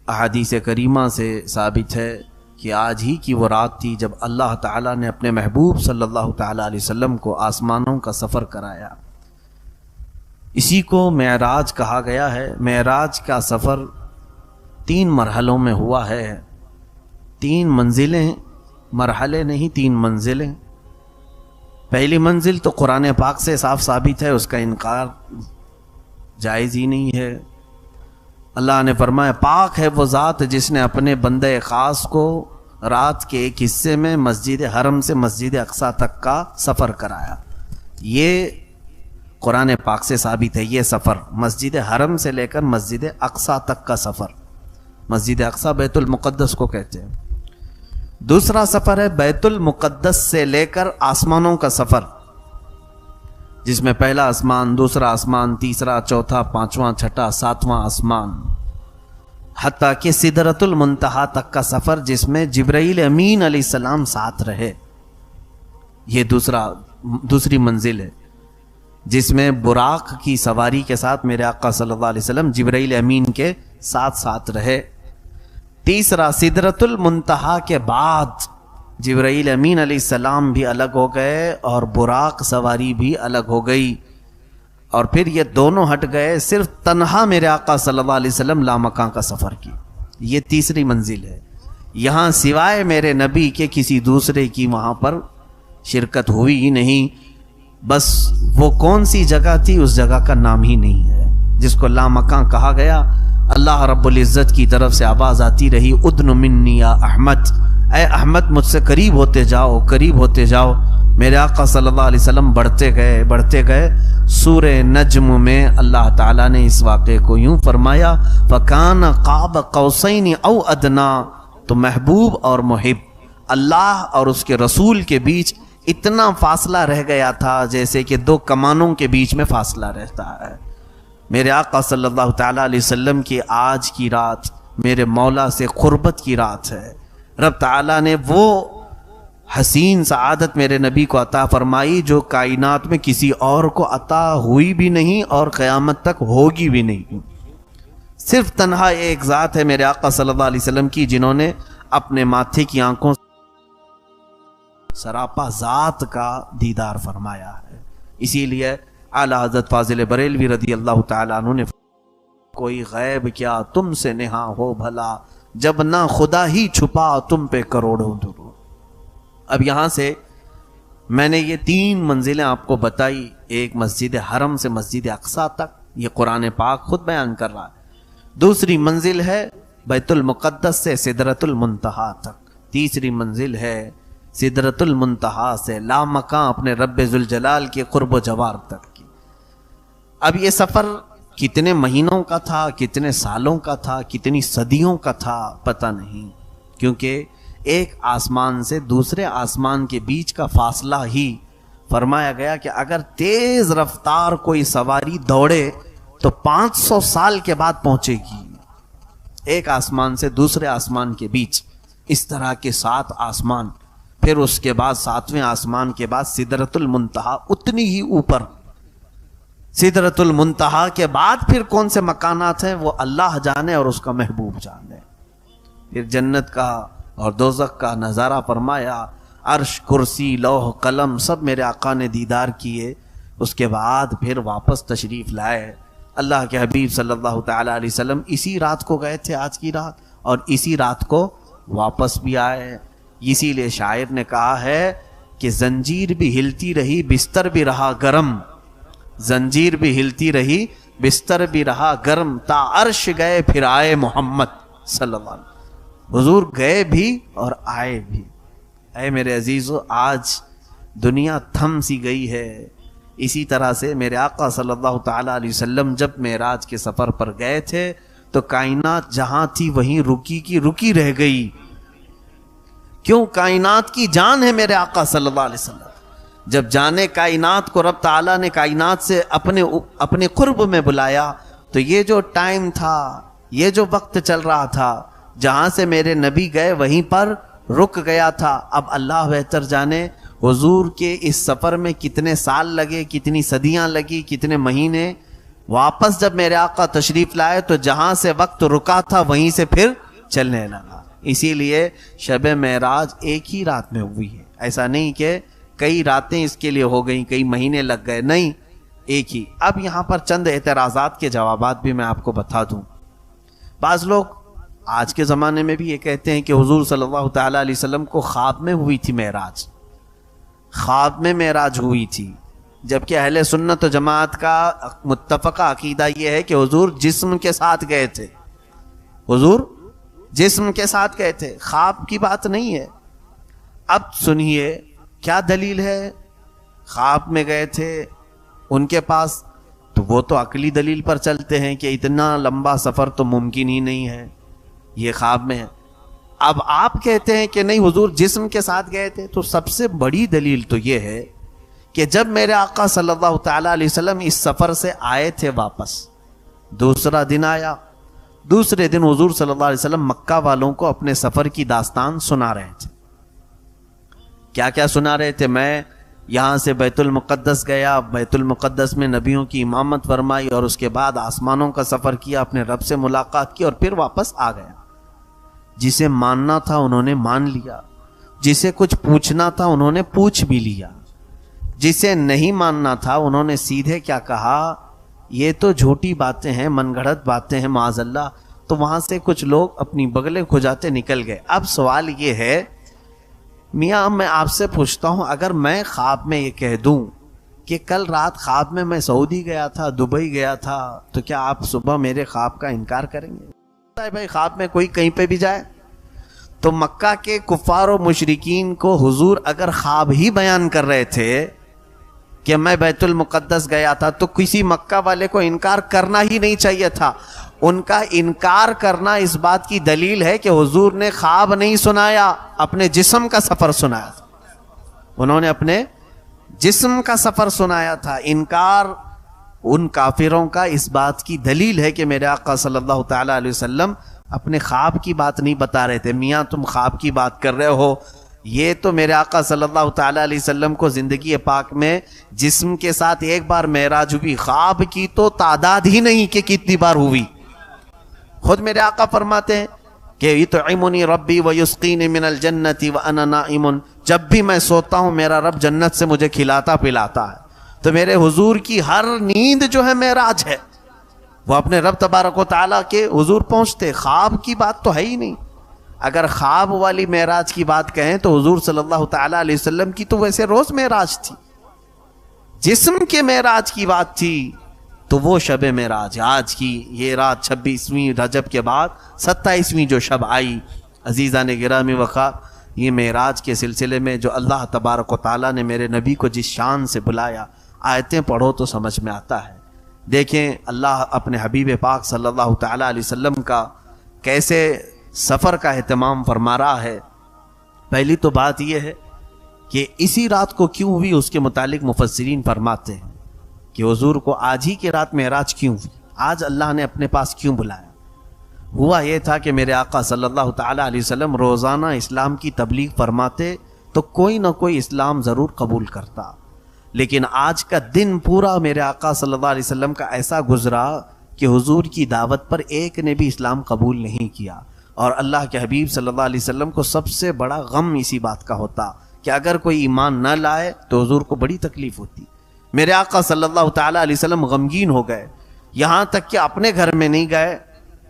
احادیث کریمہ سے ثابت ہے کہ آج ہی کی وہ رات تھی جب اللہ تعالیٰ نے اپنے محبوب صلی اللہ تعالیٰ علیہ وسلم کو آسمانوں کا سفر کرایا۔ اسی کو معراج کہا گیا ہے۔ معراج کا سفر 3 مرحلوں میں ہوا ہے، 3 منزلیں، مرحلے نہیں 3 منزلیں۔ پہلی منزل تو قرآن پاک سے صاف ثابت ہے، اس کا انکار جائز ہی نہیں ہے۔ اللہ نے فرمایا پاک ہے وہ ذات جس نے اپنے بندے خاص کو رات کے ایک حصے میں مسجد حرم سے مسجد اقصی تک کا سفر کرایا۔ یہ قرآن پاک سے ثابت ہے، یہ سفر مسجد حرم سے لے کر مسجد اقصی تک کا سفر۔ مسجد اقصی بیت المقدس کو کہتے ہیں۔ دوسرا سفر ہے بیت المقدس سے لے کر آسمانوں کا سفر، جس میں پہلا آسمان، دوسرا آسمان، تیسرا، چوتھا، پانچواں، چھٹا، ساتواں آسمان، حتیٰ کہ سدرۃ المنتہا تک کا سفر، جس میں جبرائیل امین علیہ السلام ساتھ رہے۔ یہ دوسری منزل ہے، جس میں براق کی سواری کے ساتھ میرے آقا صلی اللہ علیہ وسلم جبرائیل امین کے ساتھ رہے۔ تیسرا سدرۃ المنتہا کے بعد جبرائیل امین علیہ السلام بھی الگ ہو گئے اور براق سواری بھی الگ ہو گئی، اور پھر یہ دونوں ہٹ گئے، صرف تنہا میرے آقا صلی اللہ علیہ وسلم لامکاں کا سفر کی۔ یہ تیسری منزل ہے۔ یہاں سوائے میرے نبی کے کسی دوسرے کی وہاں پر شرکت ہوئی ہی نہیں۔ بس وہ کون سی جگہ تھی، اس جگہ کا نام ہی نہیں ہے، جس کو لامکاں کہا گیا۔ اللہ رب العزت کی طرف سے آواز آتی رہی، ادن منی یا احمد، اے احمد مجھ سے قریب ہوتے جاؤ، قریب ہوتے جاؤ۔ میرے آقا صلی اللہ علیہ وسلم بڑھتے گئے۔ سورہ نجم میں اللہ تعالیٰ نے اس واقعے کو یوں فرمایا، فَكَانَ قَابَ قَوْسَيْنِ أَوْ أَدْنَىٰ، تو محبوب اور محب اللہ اور اس کے رسول کے بیچ اتنا فاصلہ رہ گیا تھا جیسے کہ 2 کمانوں کے بیچ میں فاصلہ رہتا ہے۔ میرے آقا صلی اللہ تعالیٰ علیہ وسلم کی آج کی رات میرے مولا سے قربت کی رات ہے۔ رب تعالیٰ نے وہ حسین سعادت میرے نبی کو عطا فرمائی جو کائنات میں کسی اور کو عطا ہوئی بھی نہیں اور قیامت تک ہوگی بھی نہیں۔ صرف تنہا ایک ذات ہے میرے آقا صلی اللہ علیہ وسلم کی، جنہوں نے اپنے ماتھے کی آنکھوں سراپا ذات کا دیدار فرمایا ہے۔ اسی لیے اعلیٰ حضرت فاضل بریلوی رضی اللہ تعالیٰ عنہ نے کوئی غیب کیا تم سے نہا ہو بھلا، جب نہ خدا ہی چھپا تم پہ کروڑوں درود۔ اب یہاں سے میں نے یہ 3 منزلیں آپ کو بتائی، ایک مسجد حرم سے مسجد اقصی تک، یہ قرآن پاک خود بیان کر رہا ہے۔ دوسری منزل ہے بیت المقدس سے سدرۃ المنتہا تک۔ تیسری منزل ہے سدرۃ المنتہا سے لامکاں اپنے رب ذوالجلال کے قرب و جوار تک کی۔ اب یہ سفر کتنے مہینوں کا تھا، کتنے سالوں کا تھا، کتنی صدیوں کا تھا، پتہ نہیں، کیونکہ ایک آسمان سے دوسرے آسمان کے بیچ کا فاصلہ ہی فرمایا گیا کہ اگر تیز رفتار کوئی سواری دوڑے تو 500 سال کے بعد پہنچے گی۔ ایک آسمان سے دوسرے آسمان کے بیچ اس طرح کے 7 آسمان، پھر اس کے بعد 7ویں آسمان کے بعد سدرۃ المنتہا، اتنی ہی اوپر۔ سدرۃ المنتہا کے بعد پھر کون سے مکانات ہیں وہ اللہ جانے اور اس کا محبوب جانے۔ پھر جنت کا اور دوزخ کا نظارہ فرمایا، عرش، کرسی، لوح، قلم سب میرے آقا نے دیدار کیے۔ اس کے بعد پھر واپس تشریف لائے۔ اللہ کے حبیب صلی اللہ تعالیٰ علیہ وسلم اسی رات کو گئے تھے، آج کی رات، اور اسی رات کو واپس بھی آئے۔ اسی لیے شاعر نے کہا ہے کہ زنجیر بھی ہلتی رہی بستر بھی رہا گرم، زنجیر بھی ہلتی رہی بستر بھی رہا گرم، تا عرش گئے پھر آئے محمد صلی اللہ علیہ وسلم۔ حضور گئے بھی اور آئے بھی۔ اے میرے عزیزو، آج دنیا تھم سی گئی ہے۔ اسی طرح سے میرے آقا صلی اللہ تعالیٰ علیہ وسلم جب معراج کے سفر پر گئے تھے تو کائنات جہاں تھی وہیں رکی کی رکی رہ گئی۔ کیوں؟ کائنات کی جان ہے میرے آقا صلی اللہ علیہ وسلم۔ جب جانے کائنات کو رب تعالیٰ نے کائنات سے اپنے قرب میں بلایا تو یہ جو ٹائم تھا، یہ جو وقت چل رہا تھا، جہاں سے میرے نبی گئے وہیں پر رک گیا تھا۔ اب اللہ بہتر جانے حضور کے اس سفر میں کتنے سال لگے، کتنی صدیاں لگی، کتنے مہینے، واپس جب میرے آقا تشریف لائے تو جہاں سے وقت رکا تھا وہیں سے پھر چلنے لگا. اسی لیے شب معراج ایک ہی رات میں ہوئی ہے. ایسا نہیں کہ کئی راتیں اس کے لیے ہو گئیں, کئی مہینے لگ گئے, نہیں, ایک ہی. اب یہاں پر چند اعتراضات کے جوابات بھی میں آپ کو بتا دوں. بعض لوگ آج کے زمانے میں بھی یہ کہتے ہیں کہ حضور صلی اللہ تعالی علیہ وسلم کو خواب میں ہوئی تھی معراج, خواب میں معراج ہوئی تھی, جبکہ اہل سنت و جماعت کا متفقہ عقیدہ یہ ہے کہ حضور جسم کے ساتھ گئے تھے, حضور جسم کے ساتھ گئے تھے, خواب کی بات نہیں ہے. اب سنیے کیا دلیل ہے, خواب میں گئے تھے ان کے پاس, تو وہ تو عقلی دلیل پر چلتے ہیں کہ اتنا لمبا سفر تو ممکن ہی نہیں ہے, یہ خواب میں ہے. اب آپ کہتے ہیں کہ نہیں حضور جسم کے ساتھ گئے تھے, تو سب سے بڑی دلیل تو یہ ہے کہ جب میرے آقا صلی اللہ تعالی علیہ وسلم اس سفر سے آئے تھے واپس, دوسرا دن آیا, دوسرے دن حضور صلی اللہ علیہ وسلم مکہ والوں کو اپنے سفر کی داستان سنا رہے تھے. کیا کیا سنا رہے تھے؟ میں یہاں سے بیت المقدس گیا, بیت المقدس میں نبیوں کی امامت فرمائی, اور اس کے بعد آسمانوں کا سفر کیا, اپنے رب سے ملاقات کی, اور پھر واپس آ گیا. جسے ماننا تھا انہوں نے مان لیا, جسے کچھ پوچھنا تھا انہوں نے پوچھ بھی لیا, جسے نہیں ماننا تھا انہوں نے سیدھے کیا کہا, یہ تو جھوٹی باتیں ہیں, من گھڑت باتیں ہیں معاذ اللہ. تو وہاں سے کچھ لوگ اپنی بغلیں کھجاتے نکل گئے. اب سوال یہ ہے, میاں میں آپ سے پوچھتا ہوں, اگر میں خواب میں یہ کہہ دوں کہ کل رات خواب میں میں سعودی گیا تھا, دبئی گیا تھا, تو کیا آپ صبح میرے خواب کا انکار کریں گے؟ بھائی خواب میں کوئی کہیں پہ بھی جائے. تو مکہ کے کفار و مشرکین کو حضور اگر خواب ہی بیان کر رہے تھے کہ میں بیت المقدس گیا تھا, تو کسی مکہ والے کو انکار کرنا ہی نہیں چاہیے تھا. ان کا انکار کرنا اس بات کی دلیل ہے کہ حضور نے خواب نہیں سنایا, اپنے جسم کا سفر سنایا تھا. انہوں نے اپنے جسم کا سفر سنایا تھا. انکار ان کافروں کا اس بات کی دلیل ہے کہ میرے آقا صلی اللہ تعالی علیہ وسلم اپنے خواب کی بات نہیں بتا رہے تھے. میاں تم خواب کی بات کر رہے ہو, یہ تو میرے آقا صلی اللہ تعالی علیہ وسلم کو زندگی پاک میں جسم کے ساتھ ایک بار معراج ہوئی, خواب کی تو تعداد ہی نہیں کہ کتنی بار ہوئی. خود میرے آقا فرماتے ہیں کہ یطعمنی ربی ویسقینی من الجنت وانا نائم, جب بھی میں سوتا ہوں میرا رب جنت سے مجھے کھلاتا پلاتا ہے. تو میرے حضور کی ہر نیند جو ہے معراج ہے, وہ اپنے رب تبارک و تعالیٰ کے حضور پہنچتے. خواب کی بات تو ہے ہی نہیں. اگر خواب والی معراج کی بات کہیں تو حضور صلی اللہ تعالیٰ علیہ وسلم کی تو ویسے روز معراج تھی. جسم کے معراج کی بات تھی تو وہ شب معراج آج کی یہ رات 26ویں رجب کے بعد 27ویں جو شب آئی, عزیزان گرامی وقار, یہ معراج کے سلسلے میں جو اللہ تبارک و تعالیٰ نے میرے نبی کو جس شان سے بلایا, آیتیں پڑھو تو سمجھ میں آتا ہے. دیکھیں اللہ اپنے حبیب پاک صلی اللہ تعالیٰ علیہ وسلم کا کیسے سفر کا اہتمام فرما رہا ہے. پہلی تو بات یہ ہے کہ اسی رات کو کیوں ہوئی, اس کے متعلق مفسرین فرماتے ہیں کہ حضور کو آج ہی کی رات معراج کیوں ہوئی, آج اللہ نے اپنے پاس کیوں بلایا. ہوا یہ تھا کہ میرے آقا صلی اللہ تعالیٰ علیہ وسلم روزانہ اسلام کی تبلیغ فرماتے تو کوئی نہ کوئی اسلام ضرور قبول کرتا, لیکن آج کا دن پورا میرے آقا صلی اللہ علیہ وسلم کا ایسا گزرا کہ حضور کی دعوت پر ایک نے بھی اسلام قبول نہیں کیا. اور اللہ کے حبیب صلی اللہ علیہ وسلم کو سب سے بڑا غم اسی بات کا ہوتا کہ اگر کوئی ایمان نہ لائے تو حضور کو بڑی تکلیف ہوتی. میرے آقا صلی اللہ تعالیٰ علیہ وسلم غمگین ہو گئے, یہاں تک کہ اپنے گھر میں نہیں گئے,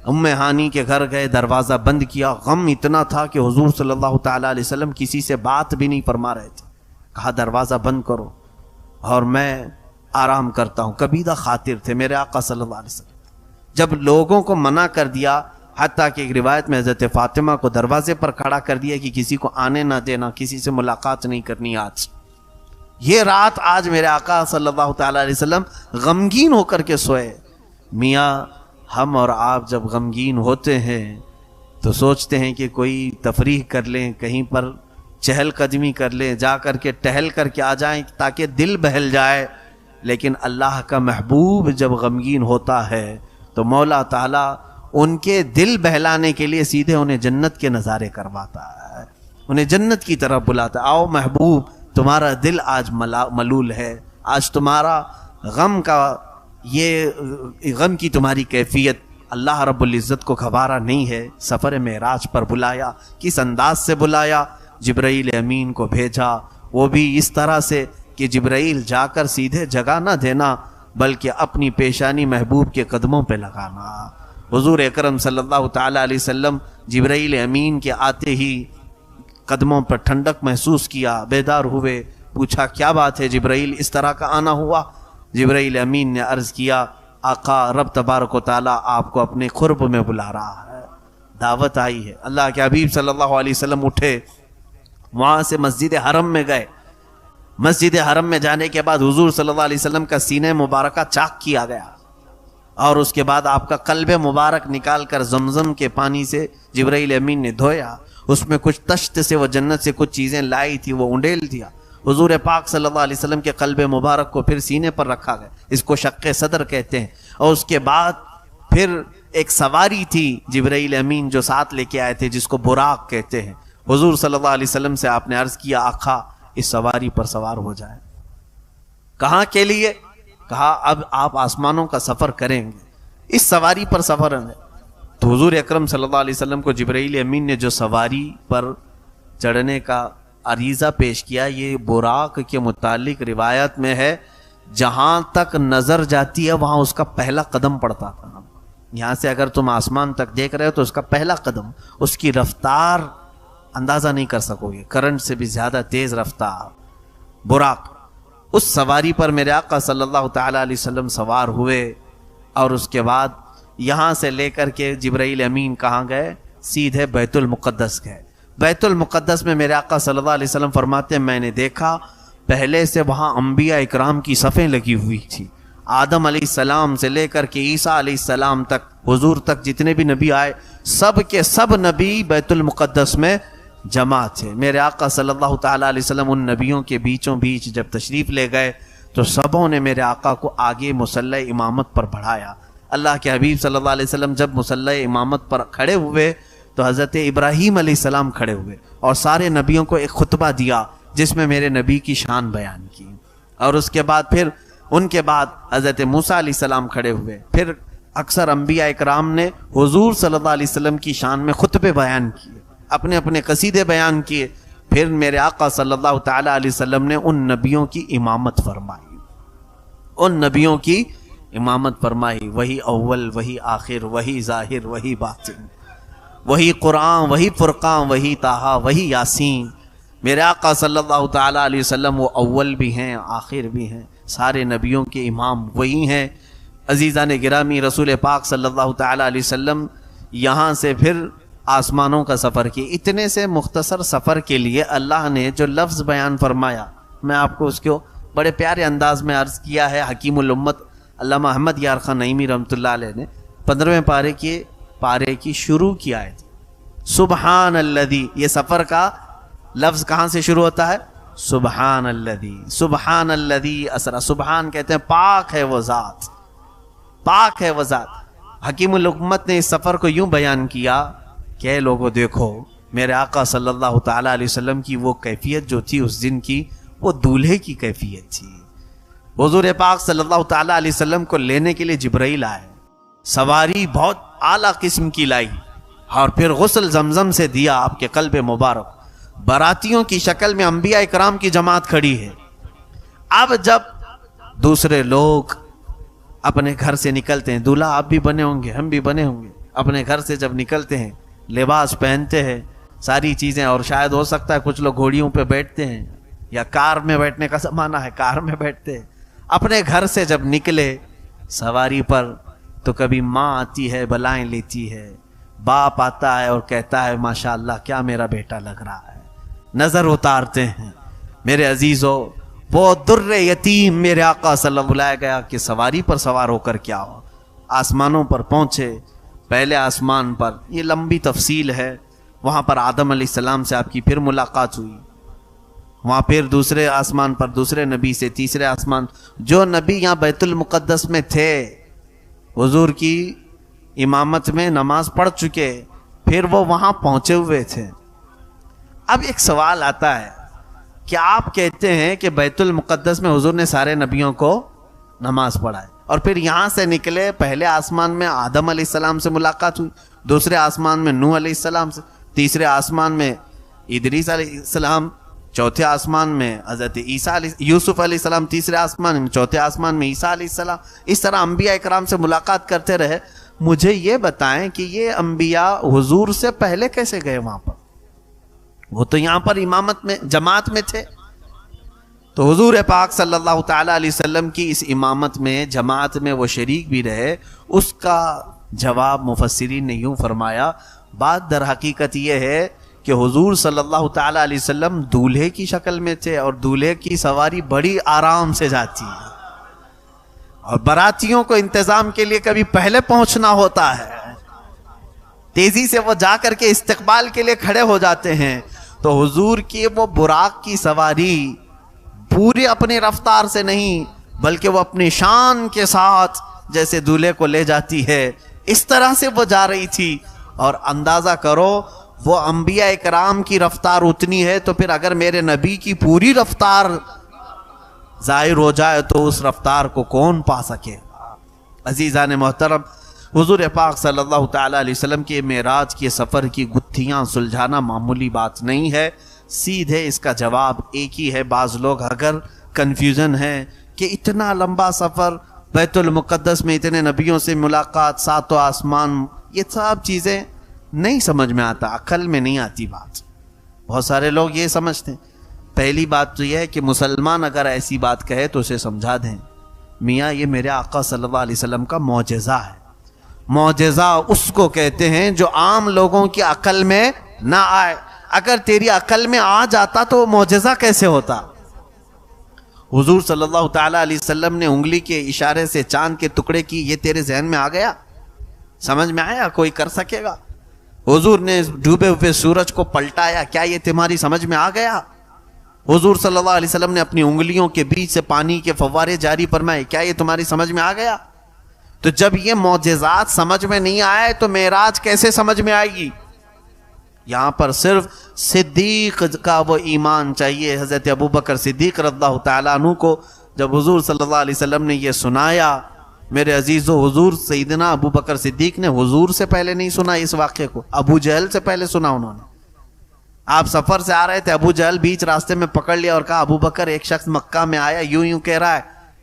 ام ہانی کے گھر گئے, دروازہ بند کیا. غم اتنا تھا کہ حضور صلی اللہ تعالیٰ علیہ وسلم کسی سے بات بھی نہیں فرما رہے تھے. کہا دروازہ بند کرو اور میں آرام کرتا ہوں. کبیدہ خاطر تھے میرے آقا صلی اللہ علیہ وسلم. جب لوگوں کو منع کر دیا, حتیٰ کہ ایک روایت میں حضرت فاطمہ کو دروازے پر کھڑا کر دیا کہ کسی کو آنے نہ دینا, کسی سے ملاقات نہیں کرنی آج. یہ رات آج میرے آقا صلی اللہ تعالیٰ علیہ وسلم غمگین ہو کر کے سوئے. میاں ہم اور آپ جب غمگین ہوتے ہیں تو سوچتے ہیں کہ کوئی تفریح کر لیں, کہیں پر چہل قدمی کر لیں, جا کر کے ٹہل کر کے آ جائیں تاکہ دل بہل جائے. لیکن اللہ کا محبوب جب غمگین ہوتا ہے تو مولا تعالیٰ ان کے دل بہلانے کے لیے سیدھے انہیں جنت کے نظارے کرواتا ہے, انہیں جنت کی طرف بلاتا ہے. آؤ محبوب, تمہارا دل آج ملول ہے, آج تمہارا غم کا یہ غم کی تمہاری کیفیت اللہ رب العزت کو خبارہ نہیں ہے؟ سفر معراج پر بلایا، کس انداز سے بلایا؟ جبرائیل امین کو بھیجا، وہ بھی اس طرح سے کہ جبرائیل جا کر سیدھے جگہ نہ دینا بلکہ اپنی پیشانی محبوب کے قدموں پہ لگانا۔ حضور اکرم صلی اللہ تعالیٰ علیہ وسلم جبرائیل امین کے آتے ہی قدموں پر ٹھنڈک محسوس کیا، بیدار ہوئے، پوچھا کیا بات ہے جبرائیل، اس طرح کا آنا ہوا؟ جبرائیل امین نے عرض کیا آقا رب تبارک و تعالیٰ آپ کو اپنے قرب میں بلا رہا ہے، دعوت آئی ہے۔ اللہ کے حبیب صلی اللہ علیہ وسلم اٹھے، وہاں سے مسجد حرم میں گئے۔ مسجد حرم میں جانے کے بعد حضور صلی اللہ علیہ وسلم کا سینہ مبارکہ چاک کیا گیا، اور اس کے بعد آپ کا قلب مبارک نکال کر زمزم کے پانی سے جبرائیل امین نے دھویا۔ اس میں کچھ تشت سے وہ جنت سے کچھ چیزیں لائی تھی، وہ انڈیل دیا۔ حضور پاک صلی اللہ علیہ وسلم کے قلب مبارک کو پھر سینے پر رکھا گیا، اس کو شق صدر کہتے ہیں۔ اور اس کے بعد پھر ایک سواری تھی جبرائیل امین جو ساتھ لے کے آئے تھے، جس کو براق کہتے ہیں۔ حضور صلی اللہ علیہ وسلم سے آپ نے عرض کیا آقا اس سواری پر سوار ہو جائے۔ کہاں کے لیے؟ کہا اب آپ آسمانوں کا سفر کریں گے، اس سواری پر سفر ہے۔ تو حضور اکرم صلی اللہ علیہ وسلم کو جبرائیل امین نے جو سواری پر چڑھنے کا عریضہ پیش کیا، یہ براق کے متعلق روایت میں ہے جہاں تک نظر جاتی ہے وہاں اس کا پہلا قدم پڑتا تھا۔ یہاں سے اگر تم آسمان تک دیکھ رہے ہو تو اس کا پہلا قدم، اس کی رفتار اندازہ نہیں کر سکو گے، کرنٹ سے بھی زیادہ تیز رفتار براق۔ اس سواری پر میرے آقا صلی اللہ تعالیٰ علیہ وسلم سوار ہوئے، اور اس کے بعد یہاں سے لے کر کے جبرائیل امین کہاں گئے؟ سیدھے بیت المقدس گئے۔ بیت المقدس میں میرے آقا صلی اللہ علیہ وسلم فرماتے ہیں میں نے دیکھا پہلے سے وہاں انبیاء اکرام کی صفیں لگی ہوئی تھی، آدم علیہ السلام سے لے کر کے عیسیٰ علیہ السلام تک، حضور تک جتنے بھی نبی آئے سب کے سب نبی بیت المقدس میں جمع تھے۔ میرے آقا صلی اللہ تعالیٰ علیہ وسلم ان نبیوں کے بیچوں بیچ جب تشریف لے گئے تو سبوں نے میرے آقا کو آگے مصلی امامت پر بڑھایا۔ اللہ کے حبیب صلی اللہ علیہ وسلم جب مصلی امامت پر کھڑے ہوئے تو حضرت ابراہیم علیہ السلام کھڑے ہوئے اور سارے نبیوں کو ایک خطبہ دیا جس میں میرے نبی کی شان بیان کی، اور اس کے بعد پھر ان کے بعد حضرت موسیٰ علیہ السلام کھڑے ہوئے، پھر اکثر انبیاء اکرام نے حضور صلی اللہ علیہ وسلم کی شان میں خطبے بیان کیے، اپنے اپنے قصیدے بیان کیے، پھر میرے آقا صلی اللہ تعالیٰ علیہ وسلم نے ان نبیوں کی امامت فرمائی، ان نبیوں کی امامت فرمائی، وہی اول وہی آخر وہی ظاہر وہی باطن، وہی قرآن وہی فرقان وہی طٰہٰ وہی یاسین۔ میرے آقا صلی اللہ تعالیٰ علیہ وسلم وہ اول بھی ہیں آخر بھی ہیں، سارے نبیوں کے امام وہی ہیں۔ عزیزان گرامی، رسول پاک صلی اللہ تعالیٰ علیہ وسلم یہاں سے پھر آسمانوں کا سفر کی۔ اتنے سے مختصر سفر کے لیے اللہ نے جو لفظ بیان فرمایا میں آپ کو اس کو بڑے پیارے انداز میں عرض کیا ہے۔ حکیم الامت علامہ احمد یار خان نعیمی رحمۃ اللہ علیہ نے 15ویں پارے کی شروع کی آیت سبحان الذی، یہ سفر کا لفظ کہاں سے شروع ہوتا ہے؟ سبحان الذی، سبحان الذی اسرا، سبحان کہتے ہیں پاک ہے وہ ذات، پاک ہے وہ ذات۔ حکیم الامت نے اس سفر کو یوں بیان کیا کہ اے لوگوں دیکھو میرے آقا صلی اللہ تعالیٰ علیہ وسلم کی وہ کیفیت جو تھی اس دن کی، وہ دولہے کی کیفیت تھی۔ حضور پاک صلی اللہ تعالیٰ علیہ وسلم کو لینے کے لیے جبرائیل آئے، سواری بہت اعلیٰ قسم کی لائی، اور پھر غسل زمزم سے دیا آپ کے قلب مبارک۔ براتیوں کی شکل میں انبیاء اکرام کی جماعت کھڑی ہے۔ اب جب دوسرے لوگ اپنے گھر سے نکلتے ہیں، دولہا آپ بھی بنے ہوں گے ہم بھی بنے ہوں گے، اپنے گھر سے جب نکلتے ہیں لباس پہنتے ہیں ساری چیزیں، اور شاید ہو سکتا ہے کچھ لوگ گھوڑیوں پہ بیٹھتے ہیں یا کار میں بیٹھنے کا زمانہ ہے کار میں بیٹھتے ہیں۔ اپنے گھر سے جب نکلے سواری پر تو کبھی ماں آتی ہے بلائیں لیتی ہے، باپ آتا ہے اور کہتا ہے ماشاءاللہ کیا میرا بیٹا لگ رہا ہے، نظر اتارتے ہیں۔ میرے عزیزو، وہ در یتیم میرے آقا صلی اللہ علیہ وسلم بلایا گیا کہ سواری پر سوار ہو کر کیا ہو۔ آسمانوں پر پہنچے، پہلے آسمان پر، یہ لمبی تفصیل ہے، وہاں پر آدم علیہ السلام سے آپ کی پھر ملاقات ہوئی، وہاں پھر دوسرے آسمان پر دوسرے نبی سے، تیسرے آسمان، جو نبی یہاں بیت المقدس میں تھے حضور کی امامت میں نماز پڑھ چکے، پھر وہ وہاں پہنچے ہوئے تھے۔ اب ایک سوال آتا ہے کہ آپ کہتے ہیں کہ بیت المقدس میں حضور نے سارے نبیوں کو نماز پڑھائے، اور پھر یہاں سے نکلے، پہلے آسمان میں آدم علیہ السلام سے ملاقات ہوئی، دوسرے آسمان میں نوح علیہ السلام سے، تیسرے آسمان میں ادریس علیہ السلام، چوتھے آسمان میں حضرت یوسف علیہ السلام، تیسرے آسمان میں، چوتھے آسمان میں عیسیٰ علیہ السلام. اس طرح انبیاء اکرام سے ملاقات کرتے رہے. مجھے یہ بتائیں کہ یہ انبیاء حضور سے پہلے کیسے گئے وہاں پر؟ وہ تو یہاں پر امامت میں جماعت میں تھے. تو حضور پاک صلی اللہ تعالی علیہ وسلم کی اس امامت میں جماعت میں وہ شریک بھی رہے. اس کا جواب مفسرین نے یوں فرمایا، بات در حقیقت یہ ہے کہ حضور صلی اللہ تعالی علیہ وسلم دولہے کی شکل میں تھے، اور دولہے کی سواری بڑی آرام سے جاتی ہے، اور براتیوں کو انتظام کے لیے کبھی پہلے پہنچنا ہوتا ہے، تیزی سے وہ جا کر کے استقبال کے لیے کھڑے ہو جاتے ہیں. تو حضور کی وہ براق کی سواری پوری اپنی رفتار سے نہیں، بلکہ وہ اپنی شان کے ساتھ جیسے دولہے کو لے جاتی ہے اس طرح سے وہ جا رہی تھی. اور اندازہ کرو وہ انبیاء اکرام کی رفتار اتنی ہے، تو پھر اگر میرے نبی کی پوری رفتار ظاہر ہو جائے تو اس رفتار کو کون پا سکے؟ عزیزان محترم، حضور پاک صلی اللہ تعالی علیہ وسلم کے معراج کے سفر کی گتھیاں سلجھانا معمولی بات نہیں ہے. سیدھے اس کا جواب ایک ہی ہے. بعض لوگ اگر کنفیوژن ہے کہ اتنا لمبا سفر، بیت المقدس میں اتنے نبیوں سے ملاقات، ساتوں آسمان، یہ سب چیزیں نہیں سمجھ میں آتا، عقل میں نہیں آتی بات. بہت سارے لوگ یہ سمجھتے ہیں. پہلی بات تو یہ ہے کہ مسلمان اگر ایسی بات کہے تو اسے سمجھا دیں، میاں یہ میرے آقا صلی اللہ علیہ وسلم کا معجزہ ہے. معجزہ اس کو کہتے ہیں جو عام لوگوں کی عقل میں نہ آئے. اگر تیری عقل میں آ جاتا تو معجزہ کیسے ہوتا؟ حضور صلی اللہ تعالی علیہ وسلم نے انگلی کے اشارے سے چاند کے ٹکڑے کی، یہ تیرے ذہن میں آ گیا؟ سمجھ میں آیا؟ کوئی کر سکے گا؟ حضور نے ڈوبے ہوئے سورج کو پلٹایا، کیا یہ تمہاری سمجھ میں آ گیا؟ حضور صلی اللہ علیہ وسلم نے اپنی انگلیوں کے بیچ سے پانی کے فوارے جاری فرمائے، کیا یہ تمہاری سمجھ میں آ گیا؟ تو جب یہ معجزات سمجھ میں نہیں آئے تو معراج کیسے سمجھ میں آئے گی؟ یہاں پر صرف صدیق کا وہ ایمان چاہیے. حضرت ابوبکر صدیق رضی اللہ تعالیٰ عنہ کو جب حضور صلی اللہ علیہ وسلم نے یہ سنایا، میرے عزیزو، حضور سیدنا ابوبکر صدیق نے حضور سے پہلے نہیں سنا اس واقعے کو، ابو جہل سے پہلے سنا انہوں نے. آپ سفر سے آ رہے تھے، ابو جہل بیچ راستے میں پکڑ لیا اور کہا ابو بکر ایک شخص مکہ میں آیا، یوں کہہ رہا ہے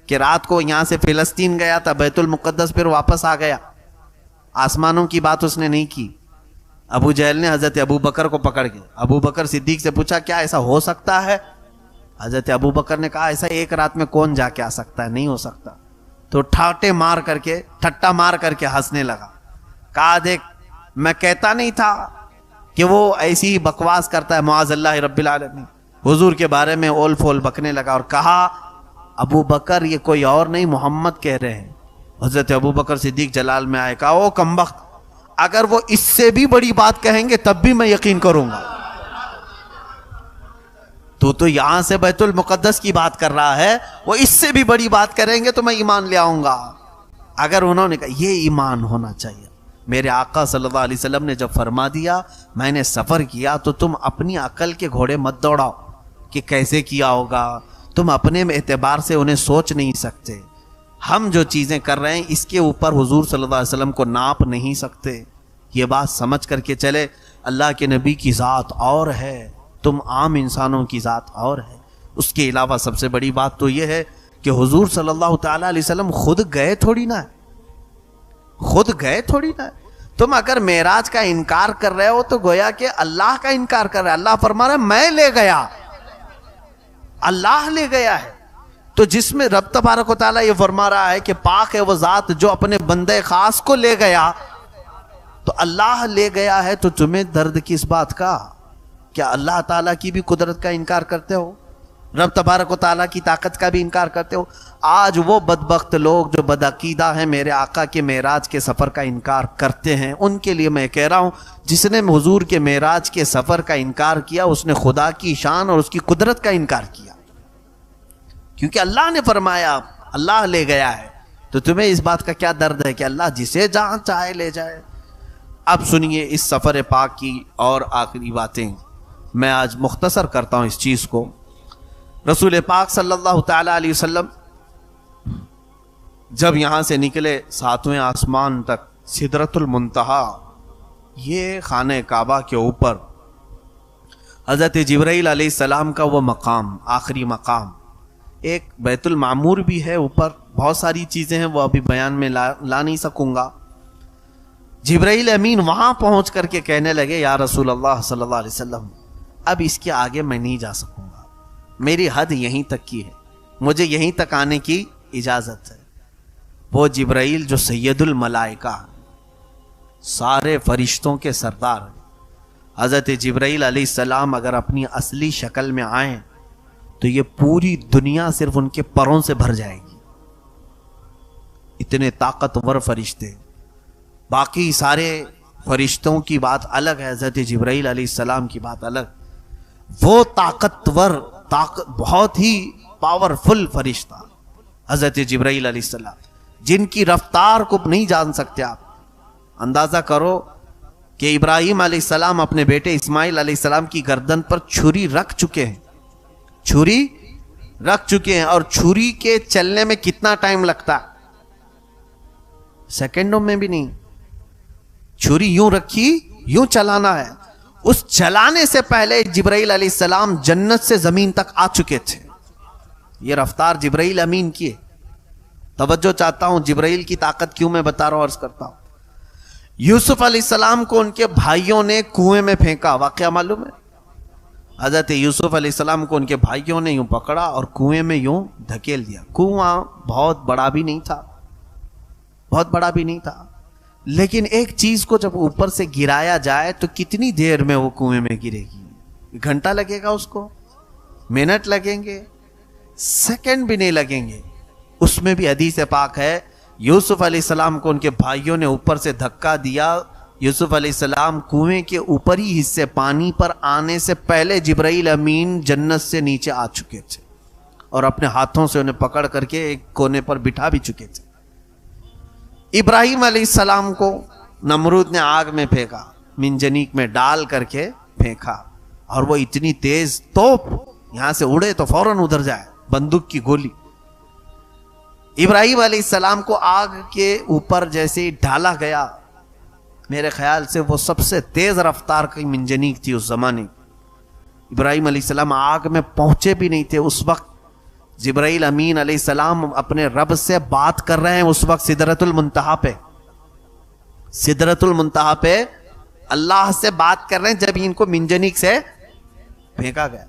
کہ رات کو یہاں سے فلسطین گیا تھا، بیت المقدس، پھر واپس آ گیا. آسمانوں کی بات اس نے نہیں کی. ابو جہل نے حضرت ابو بکر کو پکڑ کے ابو بکر صدیق سے پوچھا کیا ایسا ہو سکتا ہے؟ حضرت ابو بکر نے کہا ایسا ایک رات میں کون جا کے آ سکتا ہے، نہیں ہو سکتا. تو ٹھٹا مار کر کے ہنسنے لگا. کہا دیکھ میں کہتا نہیں تھا کہ وہ ایسی بکواس کرتا ہے، معاذ اللہ رب العالمین. حضور کے بارے میں اول فول بکنے لگا اور کہا ابو بکر یہ کوئی اور نہیں محمد کہہ رہے ہیں. حضرت ابو بکر صدیق جلال میں آئے، کہا او کمبخت، اگر وہ اس سے بھی بڑی بات کہیں گے تب بھی میں یقین کروں گا. تو یہاں سے بیت المقدس کی بات کر رہا ہے، وہ اس سے بھی بڑی بات کریں گے تو میں ایمان لے آؤں گا. اگر انہوں نے کہا یہ ایمان ہونا چاہیے. میرے آقا صلی اللہ علیہ وسلم نے جب فرما دیا میں نے سفر کیا، تو تم اپنی عقل کے گھوڑے مت دوڑاؤ کہ کیسے کیا ہوگا. تم اپنے اعتبار سے انہیں سوچ نہیں سکتے. ہم جو چیزیں کر رہے ہیں اس کے اوپر حضور صلی اللہ علیہ وسلم کو ناپ نہیں سکتے. یہ بات سمجھ کر کے چلے. اللہ کے نبی کی ذات اور ہے، تم عام انسانوں کی ذات اور ہے. اس کے علاوہ سب سے بڑی بات تو یہ ہے کہ حضور صلی اللہ تعالی علیہ وسلم خود گئے تھوڑی نہ ہے. تم اگر معراج کا انکار کر رہے ہو تو گویا کہ اللہ کا انکار کر رہے. اللہ فرما رہا ہے میں لے گیا، اللہ لے گیا ہے. تو جس میں رب تبارک و تعالیٰ یہ فرما رہا ہے کہ پاک ہے وہ ذات جو اپنے بندے خاص کو لے گیا، تو اللہ لے گیا ہے تو تمہیں درد کس بات کا؟ کیا اللہ تعالیٰ کی بھی قدرت کا انکار کرتے ہو؟ رب تبارک و تعالیٰ کی طاقت کا بھی انکار کرتے ہو؟ آج وہ بدبخت لوگ جو بدعقیدہ ہیں میرے آقا کے معراج کے سفر کا انکار کرتے ہیں، ان کے لیے میں کہہ رہا ہوں جس نے حضور کے معراج کے سفر کا انکار کیا اس نے خدا کی شان اور اس کی قدرت کا انکار کیا. کیونکہ اللہ نے فرمایا اللہ لے گیا ہے، تو تمہیں اس بات کا کیا درد ہے کہ اللہ جسے جہاں چاہے لے جائے. اب سنیے اس سفر پاک کی اور آخری باتیں. میں آج مختصر کرتا ہوں اس چیز کو. رسول پاک صلی اللہ تعالی علیہ وسلم جب یہاں سے نکلے 7ویں آسمان تک، سدرۃ المنتہا، یہ خانہ کعبہ کے اوپر حضرت جبرائیل علیہ السلام کا وہ مقام، آخری مقام، ایک بیت المعمور بھی ہے اوپر، بہت ساری چیزیں ہیں وہ ابھی بیان میں لا نہیں سکوں گا۔ جبرائیل امین وہاں پہنچ کر کے کہنے لگے یا رسول اللہ صلی اللہ علیہ وسلم، اب اس کے آگے میں نہیں جا سکوں گا، میری حد یہیں تک کی ہے، مجھے یہیں تک آنے کی اجازت ہے۔ وہ جبرائیل جو سید الملائکہ، سارے فرشتوں کے سردار، حضرت جبرائیل علیہ السلام اگر اپنی اصلی شکل میں آئیں تو یہ پوری دنیا صرف ان کے پروں سے بھر جائے گی، اتنے طاقتور فرشتے۔ باقی سارے فرشتوں کی بات الگ ہے، حضرت جبرائیل علیہ السلام کی بات الگ۔ وہ طاقتور، بہت ہی پاورفل فرشتہ حضرت جبرائیل علیہ السلام، جن کی رفتار کو نہیں جان سکتے آپ۔ اندازہ کرو کہ ابراہیم علیہ السلام اپنے بیٹے اسماعیل علیہ السلام کی گردن پر چھری رکھ چکے ہیں، چھری رکھ چکے ہیں، اور چھری کے چلنے میں کتنا ٹائم لگتا؟ سیکنڈوں میں بھی نہیں۔ چھری یوں رکھی، یوں چلانا ہے۔ اس چلانے سے پہلے جبرائیل علیہ السلام جنت سے زمین تک آ چکے تھے۔ یہ رفتار جبرائیل امین کی ہے۔ توجہ چاہتا ہوں، جبرائیل کی طاقت کیوں میں بتا رہا ہوں، عرض کرتا ہوں۔ یوسف علیہ السلام کو ان کے بھائیوں نے کنویں میں پھینکا، واقعہ معلوم ہے؟ حضرت یوسف علیہ السلام کو ان کے بھائیوں نے یوں پکڑا اور کنویں میں یوں دھکیل دیا۔ کنواں بہت بڑا بھی نہیں تھا، بہت بڑا بھی نہیں تھا، لیکن ایک چیز کو جب اوپر سے گرایا جائے تو کتنی دیر میں وہ کنویں میں گرے گی؟ گھنٹہ لگے گا اس کو؟ منٹ لگیں گے؟ سیکنڈ بھی نہیں لگیں گے۔ اس میں بھی حدیث پاک ہے، یوسف علیہ السلام کو ان کے بھائیوں نے اوپر سے دھکا دیا، یوسف علیہ السلام کنویں کے اوپری حصے پانی پر آنے سے پہلے جبرائیل امین جنت سے نیچے آ چکے تھے اور اپنے ہاتھوں سے انہیں پکڑ کر کے ایک کونے پر بٹھا بھی چکے تھے۔ ابراہیم علیہ السلام کو نمرود نے آگ میں پھینکا، منجنیق میں ڈال کر کے پھینکا، اور وہ اتنی تیز توپ یہاں سے اڑے تو فوراً ادھر جائے، بندوق کی گولی۔ ابراہیم علیہ السلام کو آگ کے اوپر جیسے ہی ڈالا گیا، میرے خیال سے وہ سب سے تیز رفتار کی منجنیق تھی اس زمانے۔ ابراہیم علیہ السلام آگ میں پہنچے بھی نہیں تھے اس وقت، جبرائیل امین علیہ السلام اپنے رب سے بات کر رہے ہیں اس وقت سدرۃ المنتہا پہ، سدرۃ المنتہا پہ اللہ سے بات کر رہے ہیں جب ان کو منجنیق سے پھینکا گیا۔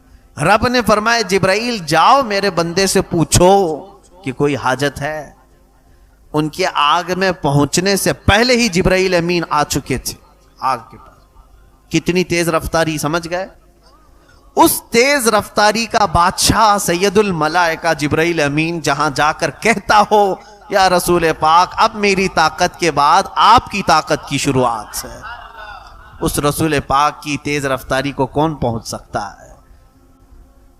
رب نے فرمایا جبرائیل جاؤ میرے بندے سے پوچھو کہ کوئی حاجت ہے۔ ان کے آگ میں پہنچنے سے پہلے ہی جبرائیل امین آ چکے تھے آگ کے پاس۔ کتنی تیز رفتاری، سمجھ گئے؟ اس تیز رفتاری کا بادشاہ سید الملائکہ جبرائیل امین جہاں جا کر کہتا ہو یا رسول پاک اب میری طاقت کے بعد آپ کی طاقت کی شروعات ہے، اس رسول پاک کی تیز رفتاری کو کون پہنچ سکتا ہے؟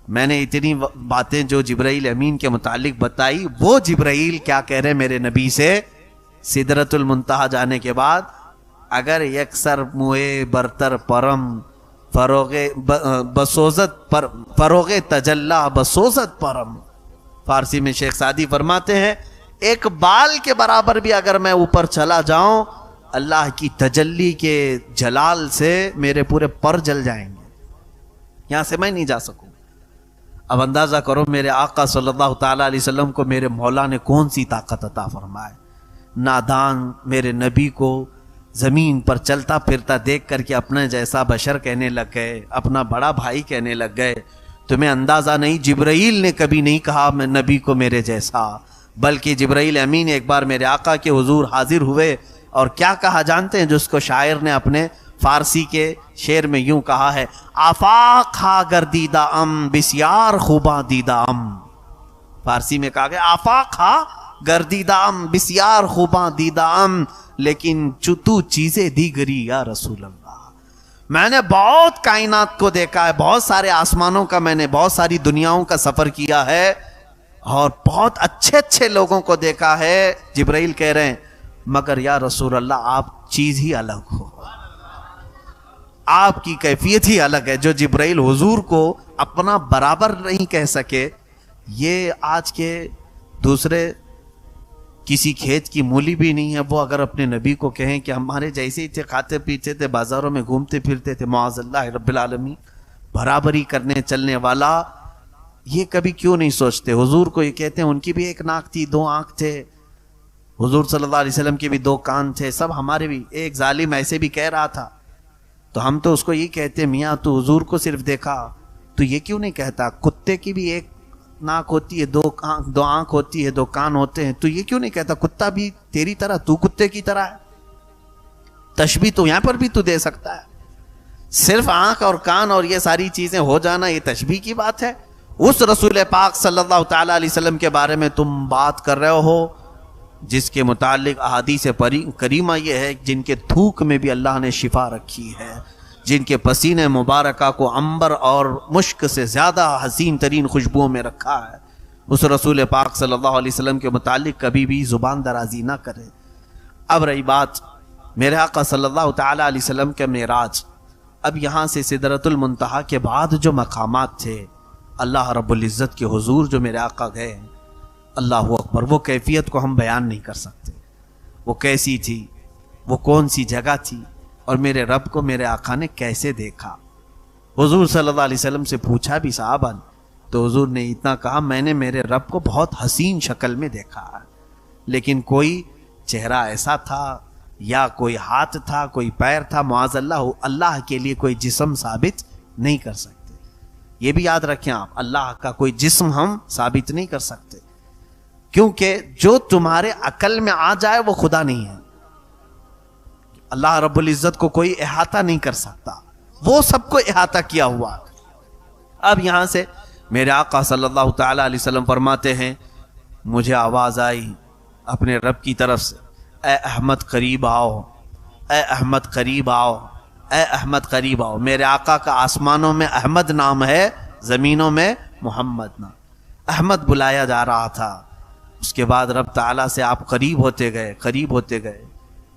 میں نے اتنی باتیں جو جبرائیل امین کے متعلق بتائی، وہ جبرائیل کیا کہہ رہے میرے نبی سے سدرۃ المنتہا جانے کے بعد، اگر یکسر موئے برتر پرم فروغ تجلا بسوزت پرم۔ فارسی میں شیخ سعدی فرماتے ہیں ایک بال کے برابر بھی اگر میں اوپر چلا جاؤں، اللہ کی تجلی کے جلال سے میرے پورے پر جل جائیں گے، یہاں سے میں نہیں جا سکوں۔ اب اندازہ کرو میرے آقا صلی اللہ تعالیٰ علیہ وسلم کو میرے مولا نے کون سی طاقت عطا فرمائے۔ نادان میرے نبی کو زمین پر چلتا پھرتا دیکھ کر کے اپنے جیسا بشر کہنے لگ گئے، اپنا بڑا بھائی کہنے لگ گئے۔ تمہیں اندازہ نہیں، جبرائیل نے کبھی نہیں کہا میں نبی کو میرے جیسا، بلکہ جبرائیل امین ایک بار میرے آقا کے حضور حاضر ہوئے اور کیا کہا جانتے ہیں؟ جس کو شاعر نے اپنے فارسی کے شعر میں یوں کہا ہے، آفاق ہا گردیدہ ام بسیار خوباں دیدہ ام۔ فارسی میں کہا گیا آفاق ہا گردیدہ ام بسیار خوباں دیدہ ام، لیکن تو چیزیں دیگری یا رسول اللہ۔ میں نے بہت کائنات کو دیکھا ہے، بہت سارے آسمانوں کا، میں نے بہت ساری دنیاؤں کا سفر کیا ہے اور بہت اچھے اچھے لوگوں کو دیکھا ہے۔ جبرائیل کہہ رہے ہیں مگر یا رسول اللہ آپ چیز ہی الگ ہو، آپ کی کیفیت ہی الگ ہے۔ جو جبرائیل حضور کو اپنا برابر نہیں کہہ سکے، یہ آج کے دوسرے کسی کھیت کی مولی بھی نہیں ہے، وہ اگر اپنے نبی کو کہیں کہ ہمارے جیسے ہی تھے، کھاتے پیتے تھے، بازاروں میں گھومتے پھرتے تھے، معاذ اللہ رب العالمین، برابری کرنے چلنے والا، یہ کبھی کیوں نہیں سوچتے؟ حضور کو یہ کہتے ہیں ان کی بھی ایک ناک تھی، دو آنکھ تھے، حضور صلی اللہ علیہ وسلم کے بھی دو کان تھے، سب ہمارے بھی، ایک ظالم ایسے بھی کہہ رہا تھا، تو ہم تو اس کو یہ کہتے ہیں میاں تو حضور کو صرف دیکھا، تو یہ کیوں نہیں کہتا کتے کی بھی ایک ناک ہوتی ہے، دو آنکھ ہوتی ہے، دو کان ہوتے ہیں، تو یہ کیوں نہیں کہتا کتا بھی تیری طرح، تو کتے کی طرح ہے؟ تشبیہ تو یہاں پر بھی تو دے سکتا ہے، صرف آنکھ اور کان اور یہ ساری چیزیں ہو جانا یہ تشبیہ کی بات ہے؟ اس رسول پاک صلی اللہ تعالی علیہ وسلم کے بارے میں تم بات کر رہے ہو جس کے متعلق احادیث کریمہ یہ ہے جن کے تھوک میں بھی اللہ نے شفا رکھی ہے، جن کے پسینے مبارکہ کو عنبر اور مشک سے زیادہ حسین ترین خوشبوؤں میں رکھا ہے، اس رسول پاک صلی اللہ علیہ وسلم کے متعلق کبھی بھی زبان درازی نہ کرے۔ اب رہی بات میرے آقا صلی اللہ تعالی علیہ وسلم کے معراج، اب یہاں سے سدرۃ المنتہا کے بعد جو مقامات تھے اللہ رب العزت کے حضور جو میرے آقا گئے، اللہ اکبر، وہ کیفیت کو ہم بیان نہیں کر سکتے، وہ کیسی تھی، وہ کون سی جگہ تھی، اور میرے رب کو میرے آقا نے کیسے دیکھا۔ حضور صلی اللہ علیہ وسلم سے پوچھا بھی صحابہ نے، تو حضور نے اتنا کہا میں نے میرے رب کو بہت حسین شکل میں دیکھا، لیکن کوئی چہرہ ایسا تھا یا کوئی ہاتھ تھا، کوئی پیر تھا، معاذ اللہ، اللہ کے لیے کوئی جسم ثابت نہیں کر سکتے۔ یہ بھی یاد رکھیں آپ، اللہ کا کوئی جسم ہم ثابت نہیں کر سکتے، کیونکہ جو تمہارے عقل میں آ جائے وہ خدا نہیں ہے۔ اللہ رب العزت کو کوئی احاطہ نہیں کر سکتا، وہ سب کو احاطہ کیا ہوا۔ اب یہاں سے میرے آقا صلی اللہ تعالی علیہ وسلم فرماتے ہیں مجھے آواز آئی اپنے رب کی طرف سے، اے احمد قریب آؤ، اے احمد قریب آؤ، اے احمد قریب آؤ۔ میرے آقا کا آسمانوں میں احمد نام ہے، زمینوں میں محمد نام، احمد بلایا جا رہا تھا۔ اس کے بعد رب تعالیٰ سے آپ قریب ہوتے گئے، قریب ہوتے گئے۔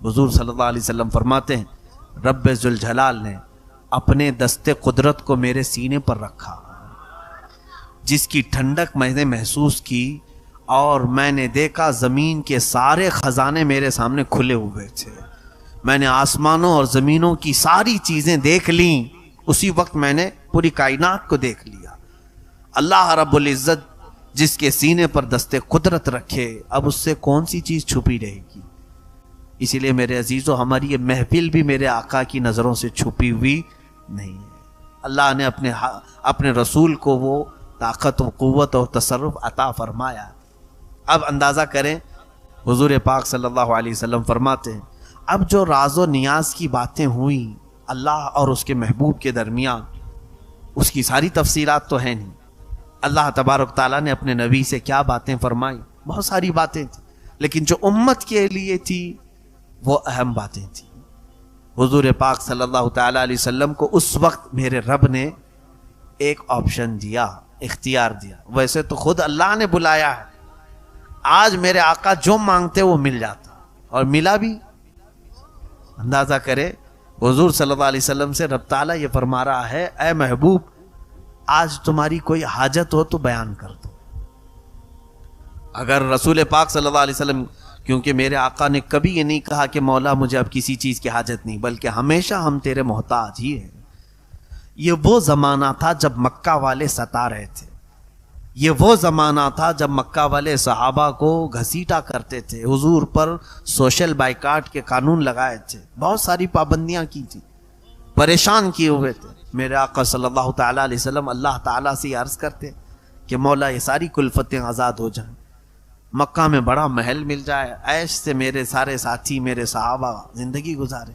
حضور صلی اللہ علیہ وسلم فرماتے ہیں رب ذوالجلال نے اپنے دست قدرت کو میرے سینے پر رکھا، جس کی ٹھنڈک میں نے محسوس کی، اور میں نے دیکھا زمین کے سارے خزانے میرے سامنے کھلے ہوئے تھے، میں نے آسمانوں اور زمینوں کی ساری چیزیں دیکھ لیں، اسی وقت میں نے پوری کائنات کو دیکھ لیا۔ اللہ رب العزت جس کے سینے پر دست قدرت رکھے، اب اس سے کون سی چیز چھپی رہے گی؟ اسی لیے میرے عزیزو ہماری یہ محفل بھی میرے آقا کی نظروں سے چھپی ہوئی نہیں ہے۔ اللہ نے اپنے رسول کو وہ طاقت و قوت اور تصرف عطا فرمایا۔ اب اندازہ کریں حضور پاک صلی اللہ علیہ وسلم فرماتے ہیں اب جو راز و نیاز کی باتیں ہوئیں اللہ اور اس کے محبوب کے درمیان، اس کی ساری تفصیلات تو ہیں نہیں۔ اللہ تبارک تعالیٰ نے اپنے نبی سے کیا باتیں فرمائی، بہت ساری باتیں تھیں، لیکن جو امت کے لیے تھی وہ اہم باتیں تھیں۔ حضور پاک صلی اللہ تعالیٰ علیہ وسلم کو اس وقت میرے رب نے ایک آپشن دیا، اختیار دیا۔ ویسے تو خود اللہ نے بلایا ہے، آج میرے آقا جو مانگتے وہ مل جاتا، اور ملا بھی۔ اندازہ کرے حضور صلی اللہ علیہ وسلم سے رب تعالیٰ یہ فرما رہا ہے اے محبوب آج تمہاری کوئی حاجت ہو تو بیان کر دو۔ اگر رسول پاک صلی اللہ علیہ وسلم، کیونکہ میرے آقا نے کبھی یہ نہیں کہا کہ مولا مجھے اب کسی چیز کی حاجت نہیں، بلکہ ہمیشہ ہم تیرے محتاج ہی ہیں۔ یہ وہ زمانہ تھا جب مکہ والے ستا رہے تھے، یہ وہ زمانہ تھا جب مکہ والے صحابہ کو گھسیٹا کرتے تھے، حضور پر سوشل بائیکاٹ کے قانون لگائے تھے، بہت ساری پابندیاں کی تھی، پریشان کیے ہوئے تھے۔ میرے آقا صلی اللہ تعالیٰ علیہ وسلم اللہ تعالیٰ سے عرض کرتے کہ مولا یہ ساری کلفتیں آزاد ہو جائیں، مکہ میں بڑا محل مل جائے، عیش سے میرے سارے ساتھی میرے صحابہ زندگی گزارے۔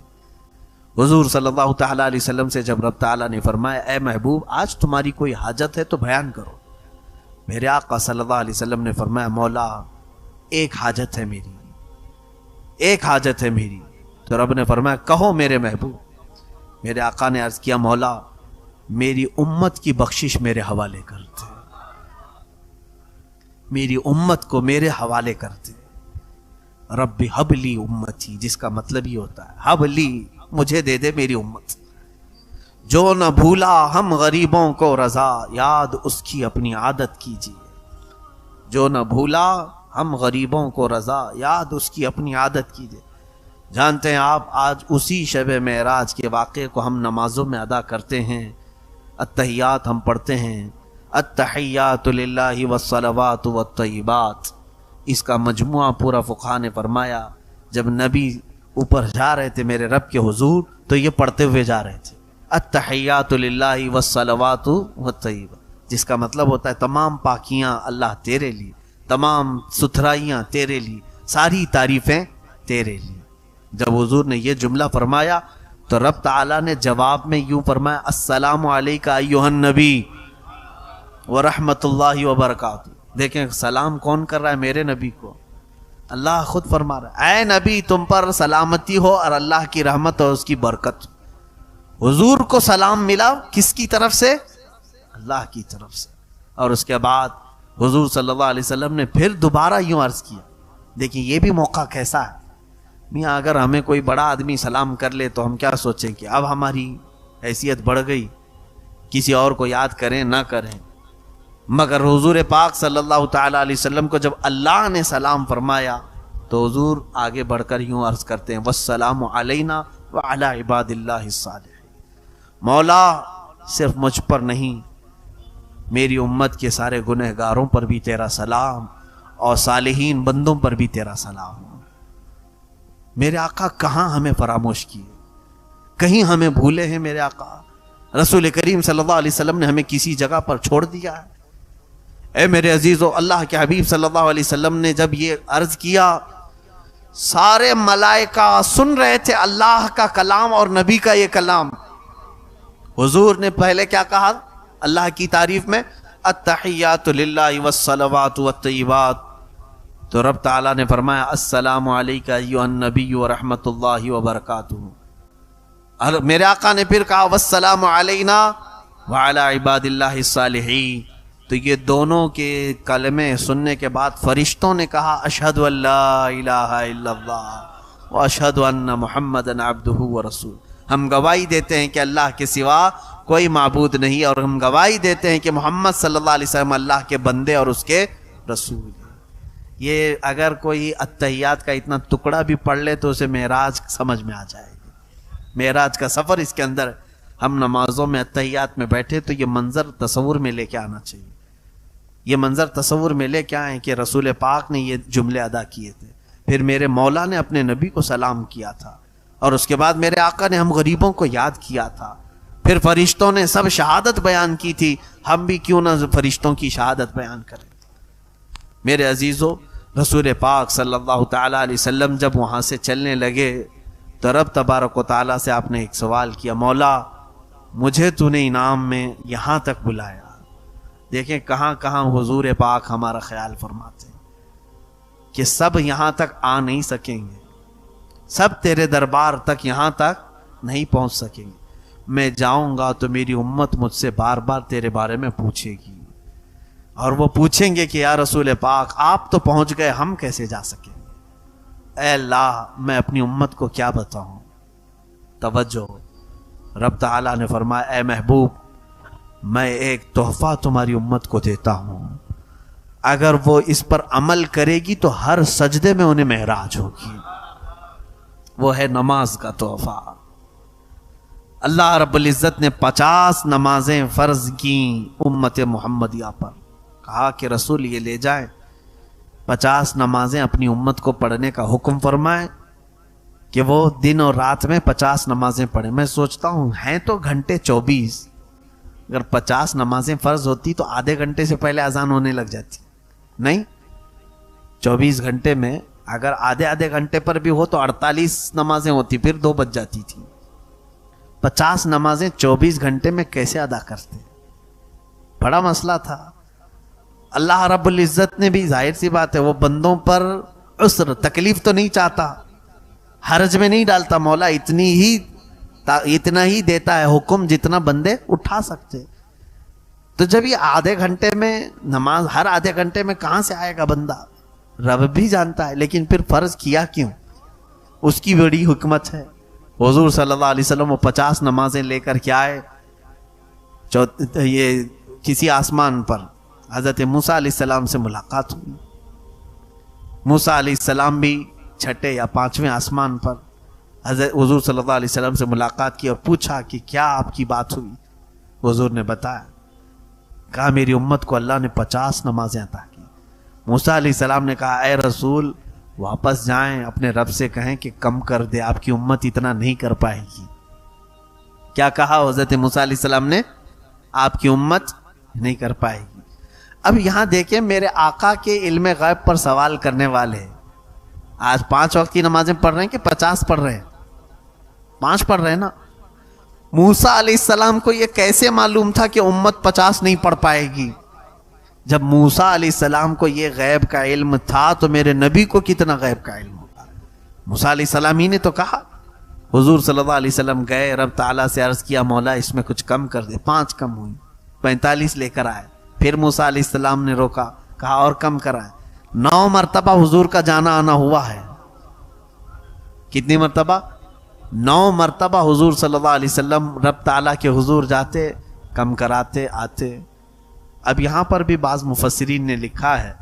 حضور صلی اللہ تعالیٰ علیہ وسلم سے جب رب تعالیٰ نے فرمایا اے محبوب آج تمہاری کوئی حاجت ہے تو بیان کرو، میرے آقا صلی اللہ علیہ وسلم نے فرمایا مولا ایک حاجت ہے میری، ایک حاجت ہے میری۔ تو رب نے فرمایا کہو میرے محبوب۔ میرے آقا نے عرض کیا مولا میری امت کی بخشش میرے حوالے کرتے، میری امت کو میرے حوالے کرتے۔ رب حب لی امتی، جس کا مطلب یہ ہوتا ہے حب لی، مجھے دے دے میری امت۔ جو نہ بھولا ہم غریبوں کو رضا، یاد اس کی اپنی عادت کیجیے۔ جو نہ بھولا ہم غریبوں کو رضا یاد اس کی اپنی عادت کیجیے. جانتے ہیں آپ آج اسی شب معراج کے واقعے کو ہم نمازوں میں ادا کرتے ہیں. التحیات ہم پڑھتے ہیں, التحیات للہ والصلوات والطیبات. اس کا مجموعہ پورا فقہا نے فرمایا جب نبی اوپر جا رہے تھے میرے رب کے حضور تو یہ پڑھتے ہوئے جا رہے تھے, التحیات للہ والصلوات والطیبات, جس کا مطلب ہوتا ہے تمام پاکیاں اللہ تیرے لیے, تمام ستھرائیاں تیرے لیے, ساری تعریفیں تیرے لیے. جب حضور نے یہ جملہ فرمایا تو رب تعالیٰ نے جواب میں یوں فرمایا, السلام علیکہ ایھا النبی ورحمۃ اللہ وبرکاتہ. دیکھیں سلام کون کر رہا ہے؟ میرے نبی کو. اللہ خود فرما رہا ہے, اے نبی تم پر سلامتی ہو اور اللہ کی رحمت اور اس کی برکت. حضور کو سلام ملا کس کی طرف سے؟ اللہ کی طرف سے. اور اس کے بعد حضور صلی اللہ علیہ وسلم نے پھر دوبارہ یوں عرض کیا. دیکھیں یہ بھی موقع کیسا ہے میاں, اگر ہمیں کوئی بڑا آدمی سلام کر لے تو ہم کیا سوچیں کہ اب ہماری حیثیت بڑھ گئی, کسی اور کو یاد کریں نہ کریں. مگر حضور پاک صلی اللہ تعالیٰ علیہ وسلم کو جب اللہ نے سلام فرمایا تو حضور آگے بڑھ کر یوں عرض کرتے ہیں, والسلام علینا وعلی عباد اللہ الصالحین. مولا صرف مجھ پر نہیں, میری امت کے سارے گنہگاروں پر بھی تیرا سلام اور صالحین بندوں پر بھی تیرا سلام. میرے آقا کہاں ہمیں فراموش کیے, کہیں ہمیں بھولے ہیں میرے آقا؟ رسول کریم صلی اللہ علیہ وسلم نے ہمیں کسی جگہ پر چھوڑ دیا ہے؟ اے میرے عزیزو, اللہ کے حبیب صلی اللہ علیہ وسلم نے جب یہ عرض کیا سارے ملائکہ سن رہے تھے اللہ کا کلام اور نبی کا یہ کلام. حضور نے پہلے کیا کہا اللہ کی تعریف میں؟ التحیات للہ والصلوات والطیبات. تو رب تعالیٰ نے فرمایا السلام علیکہ ایھا النبی ورحمۃ اللہ وبرکاتہ. اور میرے آقا نے پھر کہا والسلام علینا وعلی عباد اللہ الصالحین. تو یہ دونوں کے کلمے سننے کے بعد فرشتوں نے کہا اشہد ان لا الہ الا اللہ واشہد ان محمدا عبدہ ورسولہ. ہم گواہی دیتے ہیں کہ اللہ کے سوا کوئی معبود نہیں, اور ہم گواہی دیتے ہیں کہ محمد صلی اللہ علیہ وسلم اللہ کے بندے اور اس کے رسول ہیں. یہ اگر کوئی التحیات کا اتنا ٹکڑا بھی پڑھ لے تو اسے معراج سمجھ میں آ جائے گی. معراج کا سفر اس کے اندر. ہم نمازوں میں التحیات میں بیٹھے تو یہ منظر تصور میں لے کے آنا چاہیے. یہ منظر تصور میں لے کے آئیں کہ رسول پاک نے یہ جملے ادا کیے تھے, پھر میرے مولا نے اپنے نبی کو سلام کیا تھا, اور اس کے بعد میرے آقا نے ہم غریبوں کو یاد کیا تھا, پھر فرشتوں نے سب شہادت بیان کی تھی, ہم بھی کیوں نہ فرشتوں کی شہادت بیان کریں. میرے عزیزو, رسول پاک صلی اللہ تعالیٰ علیہ وسلم جب وہاں سے چلنے لگے تو رب تبارک و تعالیٰ سے آپ نے ایک سوال کیا, مولا مجھے تو نے انعام میں یہاں تک بلایا. دیکھیں کہاں کہاں حضور پاک ہمارا خیال فرماتے ہیں کہ سب یہاں تک آ نہیں سکیں گے, سب تیرے دربار تک یہاں تک نہیں پہنچ سکیں گے. میں جاؤں گا تو میری امت مجھ سے بار بار تیرے بارے میں پوچھے گی, اور وہ پوچھیں گے کہ یا رسول پاک آپ تو پہنچ گئے, ہم کیسے جا سکیں گے؟ اے اللہ میں اپنی امت کو کیا بتاؤں. توجہ, رب تعالیٰ نے فرمایا اے محبوب میں ایک تحفہ تمہاری امت کو دیتا ہوں, اگر وہ اس پر عمل کرے گی تو ہر سجدے میں انہیں معراج ہوگی. وہ ہے نماز کا تحفہ. اللہ رب العزت نے 50 نمازیں فرض کی امت محمدیہ پر, کہا کہ رسول یہ لے جائیں 50 نمازیں اپنی امت کو پڑھنے کا حکم فرمائیں کہ وہ دن اور رات میں 50 نمازیں پڑھیں. میں سوچتا ہوں ہیں تو گھنٹے 24, اگر 50 نمازیں فرض ہوتی تو آدھے گھنٹے سے پہلے اذان ہونے لگ جاتی. نہیں, 24 گھنٹے میں اگر آدھے گھنٹے پر بھی ہو تو 48 نمازیں ہوتی, پھر 2 بج جاتی تھی. 50 نمازیں 24 گھنٹے میں کیسے ادا کرتے؟ بڑا مسئلہ تھا. اللہ رب العزت نے بھی ظاہر سی بات ہے وہ بندوں پر عسر تکلیف تو نہیں چاہتا, حرج میں نہیں ڈالتا. مولا اتنا ہی دیتا ہے حکم جتنا بندے اٹھا سکتے. تو جب یہ آدھے گھنٹے میں نماز, ہر آدھے گھنٹے میں کہاں سے آئے گا بندہ, رب بھی جانتا ہے. لیکن پھر فرض کیا کیوں؟ اس کی بڑی حکمت ہے. حضور صلی اللہ علیہ وسلم وہ 50 نمازیں لے کر کے آئے. یہ کسی آسمان پر حضرت موسیٰ علیہ السلام سے ملاقات ہوئی. موسیٰ علیہ السلام بھی چھٹے یا پانچویں آسمان پر حضرت حضور صلی اللہ علیہ وسلم سے ملاقات کی اور پوچھا کہ کیا آپ کی بات ہوئی. حضور نے بتایا، کہا میری امت کو اللہ نے 50 نمازیں عطا کی. موسیٰ علیہ السلام نے کہا اے رسول واپس جائیں، اپنے رب سے کہیں کہ کم کر دے، آپ کی امت اتنا نہیں کر پائے گی. کیا کہا حضرت موسیٰ علیہ السلام نے؟ آپ کی امت نہیں کر پائے گی. اب یہاں دیکھیں میرے آقا کے علم غیب پر سوال کرنے والے آج 5 وقت کی نمازیں پڑھ رہے ہیں کہ 50 پڑھ رہے ہیں؟ 5 پڑھ رہے ہیں نا. موسیٰ علیہ السلام کو یہ کیسے معلوم تھا کہ امت 50 نہیں پڑھ پائے گی؟ جب موسیٰ علیہ السلام کو یہ غیب کا علم تھا تو میرے نبی کو کتنا غیب کا علم ہوگا. موسیٰ علیہ السلام ہی نے تو کہا. حضور صلی اللہ علیہ وسلم گئے، رب تعالیٰ سے عرض کیا مولا اس میں کچھ کم کر دے. 5 کم ہوئی، 45 لے کر آئے. پھر موسیٰ علیہ السلام نے روکا، کہا اور کم کرائے. 9 مرتبہ حضور کا جانا آنا ہوا ہے. کتنی مرتبہ؟ 9 مرتبہ حضور صلی اللہ علیہ وسلم رب تعالیٰ کے حضور جاتے، کم کراتے آتے. اب یہاں پر بھی بعض مفسرین نے لکھا ہے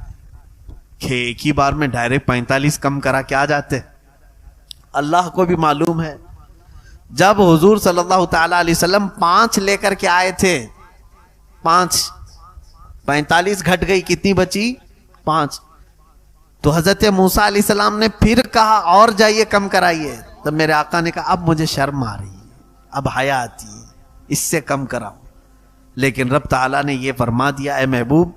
کہ ایک ہی بار میں ڈائریکٹ 45 کم کرا کے آ جاتے. اللہ کو بھی معلوم ہے جب حضور صلی اللہ تعالیٰ علیہ وسلم 5 لے کر کے آئے تھے، 45 گھٹ گئی، کتنی بچی؟ 5. تو حضرت موسیٰ علیہ السلام نے پھر کہا اور جائیے کم کرائیے. تب میرے آقا نے کہا اب مجھے شرم آ رہی ہے، اب حیا آتی ہے، اس سے کم کراؤ. لیکن رب تعالیٰ نے یہ فرما دیا اے محبوب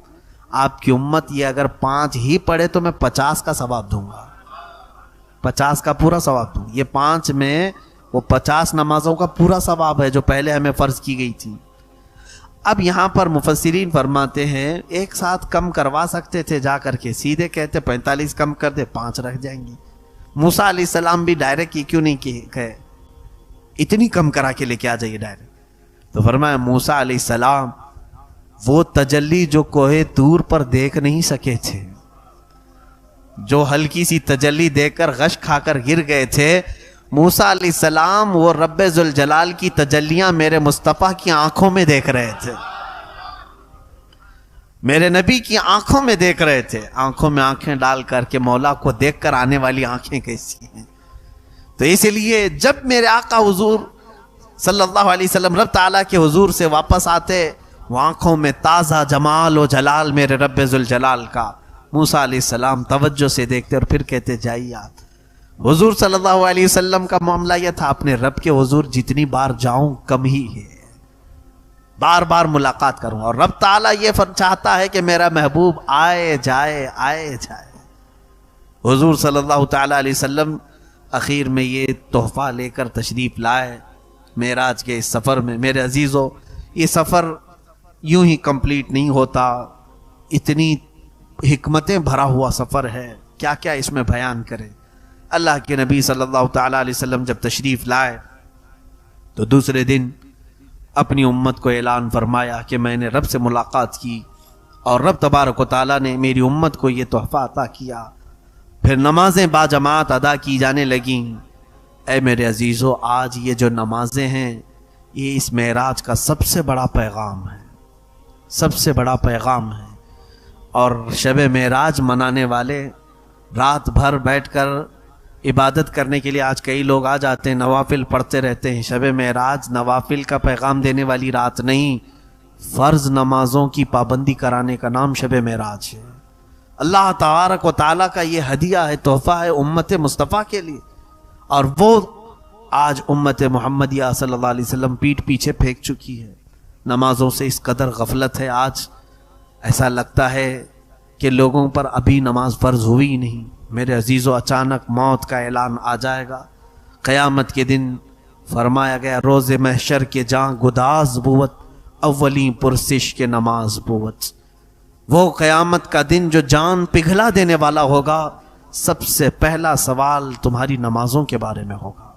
آپ کی امت یہ اگر 5 ہی پڑھے تو میں 50 کا ثواب دوں گا، 50 کا پورا ثواب دوں. یہ 5 میں وہ 50 نمازوں کا پورا ثواب ہے جو پہلے ہمیں فرض کی گئی تھی. اب یہاں پر مفسرین فرماتے ہیں ایک ساتھ کم کروا سکتے تھے، جا کر کے سیدھے کہتے 45 کم کر دے، 5 رکھ جائیں گے. موسیٰ علیہ السلام بھی ڈائریکٹ کیوں نہیں کہے اتنی کم کرا کے لے کے آ جائیے ڈائریکٹ؟ تو فرمایا موسیٰ علیہ السلام وہ تجلی جو کوہ طور پر دیکھ نہیں سکے تھے، جو ہلکی سی تجلی دیکھ کر غش کھا کر گر گئے تھے، موسیٰ علیہ السلام وہ رب ذوالجلال کی تجلیاں میرے مصطفیٰ کی آنکھوں میں دیکھ رہے تھے، میرے نبی کی آنکھوں میں دیکھ رہے تھے. آنکھوں میں آنکھیں ڈال کر کے مولا کو دیکھ کر آنے والی آنکھیں کیسی ہیں. تو اس لیے جب میرے آقا حضور صلی اللہ علیہ وسلم رب تعالیٰ کے حضور سے واپس آتے، وہ آنکھوں میں تازہ جمال و جلال میرے رب ذوالجلال کا. موسیٰ علیہ السلام توجہ سے دیکھتے اور پھر کہتے جائیے. حضور صلی اللہ علیہ وسلم کا معاملہ یہ تھا اپنے رب کے حضور جتنی بار جاؤں کم ہی ہے، بار بار ملاقات کروں. اور رب تعالیٰ یہ چاہتا ہے کہ میرا محبوب آئے جائے آئے جائے. حضور صلی اللہ تعالیٰ علیہ وسلم اخیر میں یہ تحفہ لے کر تشریف لائے معراج کے اس سفر میں. میرے عزیزو یہ سفر یوں ہی کمپلیٹ نہیں ہوتا، اتنی حکمتیں بھرا ہوا سفر ہے، کیا کیا اس میں بیان کرے. اللہ کے نبی صلی اللہ تعالیٰ علیہ وسلم جب تشریف لائے تو دوسرے دن اپنی امت کو اعلان فرمایا کہ میں نے رب سے ملاقات کی اور رب تبارک و تعالیٰ نے میری امت کو یہ تحفہ عطا کیا. پھر نمازیں باجماعت ادا کی جانے لگیں. اے میرے عزیزو آج یہ جو نمازیں ہیں یہ اس معراج کا سب سے بڑا پیغام ہے، سب سے بڑا پیغام ہے. اور شب معراج منانے والے رات بھر بیٹھ کر عبادت کرنے کے لیے آج کئی لوگ آ جاتے ہیں، نوافل پڑھتے رہتے ہیں. شب معراج نوافل کا پیغام دینے والی رات نہیں، فرض نمازوں کی پابندی کرانے کا نام شب معراج ہے. اللہ تبارک و تعالیٰ کا یہ ہدیہ ہے، تحفہ ہے امت مصطفیٰ کے لیے. اور وہ آج امت محمدیہ صلی اللہ علیہ وسلم پیٹھ پیچھے پھینک چکی ہے. نمازوں سے اس قدر غفلت ہے، آج ایسا لگتا ہے کہ لوگوں پر ابھی نماز فرض ہوئی ہی نہیں. میرے عزیزو اچانک موت کا اعلان آ جائے گا. قیامت کے دن فرمایا گیا روز محشر کے جاں گداز بوت اولیں پرسش کے نماز بوت. وہ قیامت کا دن جو جان پگھلا دینے والا ہوگا، سب سے پہلا سوال تمہاری نمازوں کے بارے میں ہوگا،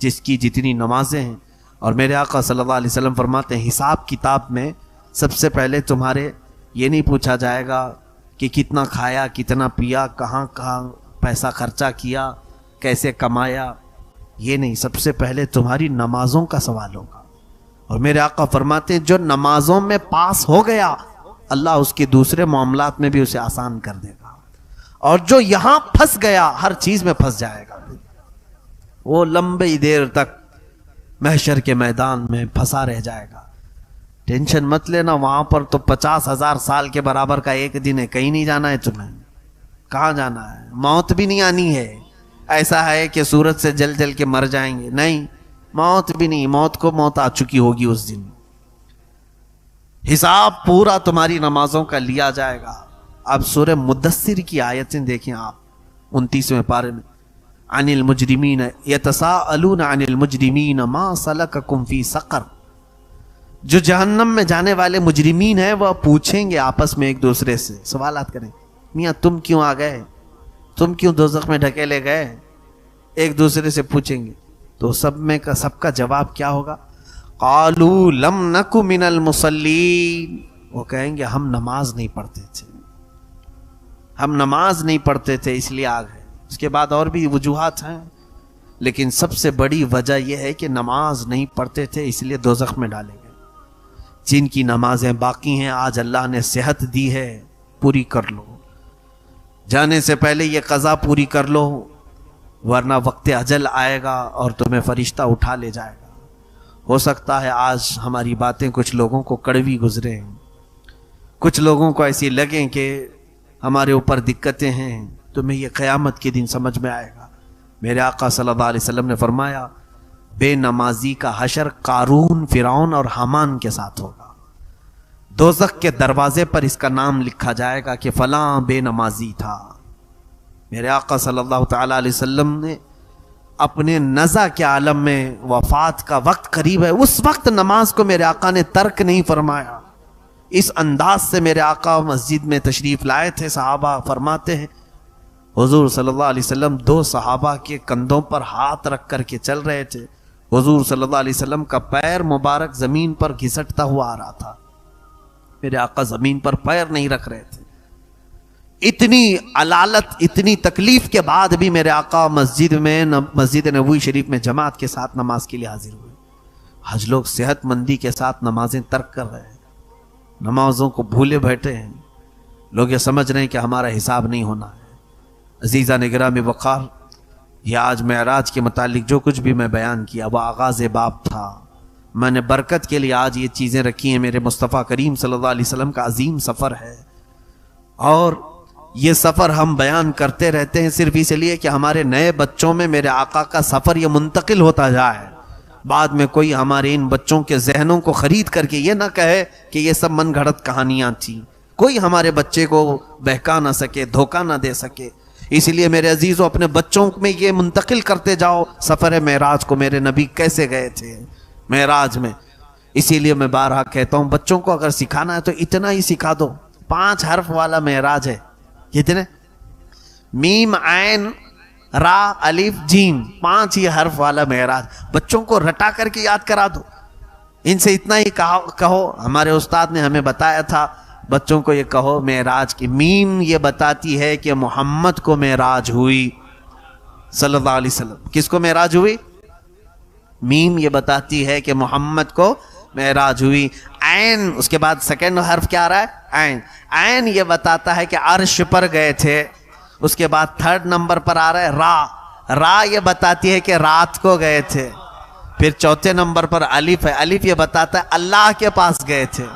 جس کی جتنی نمازیں ہیں. اور میرے آقا صلی اللہ علیہ وسلم فرماتے ہیں حساب کتاب میں سب سے پہلے تمہارے یہ نہیں پوچھا جائے گا کہ کتنا کھایا، کتنا پیا، کہاں کہاں پیسہ خرچہ کیا، کیسے کمایا، یہ نہیں. سب سے پہلے تمہاری نمازوں کا سوال ہوگا. اور میرے آقا فرماتے ہیں جو نمازوں میں پاس ہو گیا اللہ اس کے دوسرے معاملات میں بھی اسے آسان کر دے گا. اور جو یہاں پھنس گیا ہر چیز میں پھنس جائے گا، وہ لمبی دیر تک محشر کے میدان میں پھنسا رہ جائے گا۔ ٹینشن مت لینا، وہاں پر تو 50,000 سال کے برابر کا ایک دن ہے، کہیں نہیں جانا ہے تمہیں، کہاں جانا ہے؟ موت بھی نہیں آنی ہے، ایسا ہے کہ سورج سے جل جل کے مر جائیں گے، نہیں، موت بھی نہیں، موت کو موت آ چکی ہوگی اس دن۔ حساب پورا تمہاری نمازوں کا لیا جائے گا۔ اب سورہ مدثر کی آیتیں دیکھیں آپ، 29ویں پارے میں، عن المجرمین یتساءلون عن المجرمین ما سلککم فی سقر، جو جہنم میں جانے والے مجرمین ہیں وہ پوچھیں گے آپس میں ایک دوسرے سے، سوالات کریں، میاں تم کیوں آ گئے، تم کیوں دوزخ میں ڈھکیلے گئے، ایک دوسرے سے پوچھیں گے، تو سب کا جواب کیا ہوگا؟ قالوا لم نک من المصلین، وہ کہیں گے ہم نماز نہیں پڑھتے تھے، ہم نماز نہیں پڑھتے تھے اس لیے آ گئے۔ اس کے بعد اور بھی وجوہات ہیں، لیکن سب سے بڑی وجہ یہ ہے کہ نماز نہیں پڑھتے تھے اس لیے دوزخ میں ڈالے گئے۔ جن کی نمازیں باقی ہیں آج اللہ نے صحت دی ہے، پوری کر لو، جانے سے پہلے یہ قضا پوری کر لو، ورنہ وقت اجل آئے گا اور تمہیں فرشتہ اٹھا لے جائے گا۔ ہو سکتا ہے آج ہماری باتیں کچھ لوگوں کو کڑوی گزریں، کچھ لوگوں کو ایسی لگیں کہ ہمارے اوپر دقتیں ہیں، تمہیں یہ قیامت کے دن سمجھ میں آئے گا۔ میرے آقا صلی اللہ علیہ وسلم نے فرمایا، بے نمازی کا حشر قارون، فرعون اور حامان کے ساتھ ہوگا۔ دوزخ کے دروازے پر اس کا نام لکھا جائے گا کہ فلاں بے نمازی تھا۔ میرے آقا صلی اللہ تعالی علیہ وسلم نے اپنے نزع کے عالم میں، وفات کا وقت قریب ہے، اس وقت نماز کو میرے آقا نے ترک نہیں فرمایا۔ اس انداز سے میرے آقا مسجد میں تشریف لائے تھے، صحابہ فرماتے ہیں حضور صلی اللہ علیہ وسلم 2 صحابہ کے کندھوں پر ہاتھ رکھ کر کے چل رہے تھے، حضور صلی اللہ علیہ وسلم کا پیر مبارک زمین پر گھسٹتا ہوا آ رہا تھا، میرے آقا زمین پر پیر نہیں رکھ رہے تھے۔ اتنی علالت، اتنی تکلیف کے بعد بھی میرے آقا مسجد نبوی شریف میں جماعت کے ساتھ نماز کے لیے حاضر ہوئے۔ آج لوگ صحت مندی کے ساتھ نمازیں ترک کر رہے ہیں، نمازوں کو بھولے بیٹھے ہیں، لوگ یہ سمجھ رہے ہیں کہ ہمارا حساب نہیں ہونا ہے۔ عزیزان گرامی وقار، یہ آج معراج کے متعلق جو کچھ بھی میں بیان کیا وہ آغاز باب تھا۔ میں نے برکت کے لیے آج یہ چیزیں رکھی ہیں۔ میرے مصطفیٰ کریم صلی اللہ علیہ وسلم کا عظیم سفر ہے، اور یہ سفر ہم بیان کرتے رہتے ہیں صرف اس لیے کہ ہمارے نئے بچوں میں میرے آقا کا سفر یہ منتقل ہوتا جائے، بعد میں کوئی ہمارے ان بچوں کے ذہنوں کو خرید کر کے یہ نہ کہے کہ یہ سب من گھڑت کہانیاں تھیں، کوئی ہمارے بچے کو بہکا نہ سکے، دھوکہ نہ دے سکے۔ اس لیے میرے عزیزو، اپنے بچوں میں یہ منتقل کرتے جاؤ سفر معراج کو، میرے نبی کیسے گئے تھے معراج میں۔ اسی لیے میں بارہا کہتا ہوں، بچوں کو اگر سکھانا ہے تو اتنا ہی سکھا دو، 5 حرف والا معراج ہے، کتنے؟ میم عین را الف جیم، 5 ہی حرف والا معراج۔ بچوں کو رٹا کر کے یاد کرا دو، ان سے اتنا ہی کہو۔ ہمارے استاد نے ہمیں بتایا تھا، بچوں کو یہ کہو معراج کی میم یہ بتاتی ہے کہ محمد کو معراج ہوئی صلی اللہ علیہ وسلم۔ کس کو معراج ہوئی؟ میم یہ بتاتی ہے کہ محمد کو معراج ہوئی۔ عین، اس کے بعد سیکنڈ حرف کیا آ رہا ہے؟ عین۔ عین یہ بتاتا ہے کہ عرش پر گئے تھے۔ اس کے بعد 3rd نمبر پر آ رہا ہے را۔ را یہ بتاتی ہے کہ رات کو گئے تھے۔ پھر 4تھے نمبر پر الف ہے۔ الف یہ بتاتا ہے اللہ کے پاس گئے تھے۔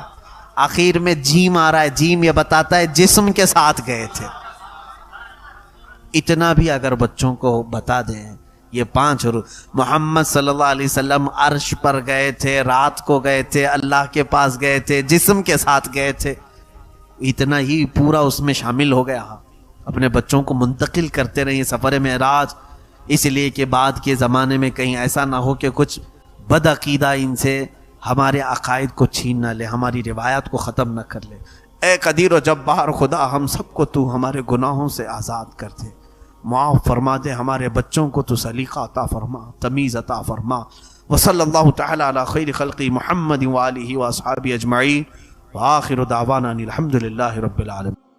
آخر میں جیم آ رہا ہے۔ جیم یہ بتاتا ہے جسم کے ساتھ گئے تھے۔ اتنا بھی اگر بچوں کو بتا دیں، یہ 5 حروف، محمد صلی اللہ علیہ وسلم عرش پر گئے تھے، رات کو گئے تھے، اللہ کے پاس گئے تھے، جسم کے ساتھ گئے تھے، اتنا ہی پورا اس میں شامل ہو گیا۔ اپنے بچوں کو منتقل کرتے رہیے سفر معراج، اس لیے کہ بعد کے زمانے میں کہیں ایسا نہ ہو کہ کچھ بد عقیدہ ان سے ہمارے عقائد کو چھین نہ لے، ہماری روایات کو ختم نہ کر لے۔ اے قدیر و جبار خدا، ہم سب کو تو ہمارے گناہوں سے آزاد کر دے، معاف فرما دے، ہمارے بچوں کو تو سلیقہ عطا فرما، تمیز عطا فرما۔ وصلی اللہ تعالی علی خیر خلقی محمد وآلہ واصحابہ اجمعین، وآخر دعوانا الحمد للہ رب العالمین۔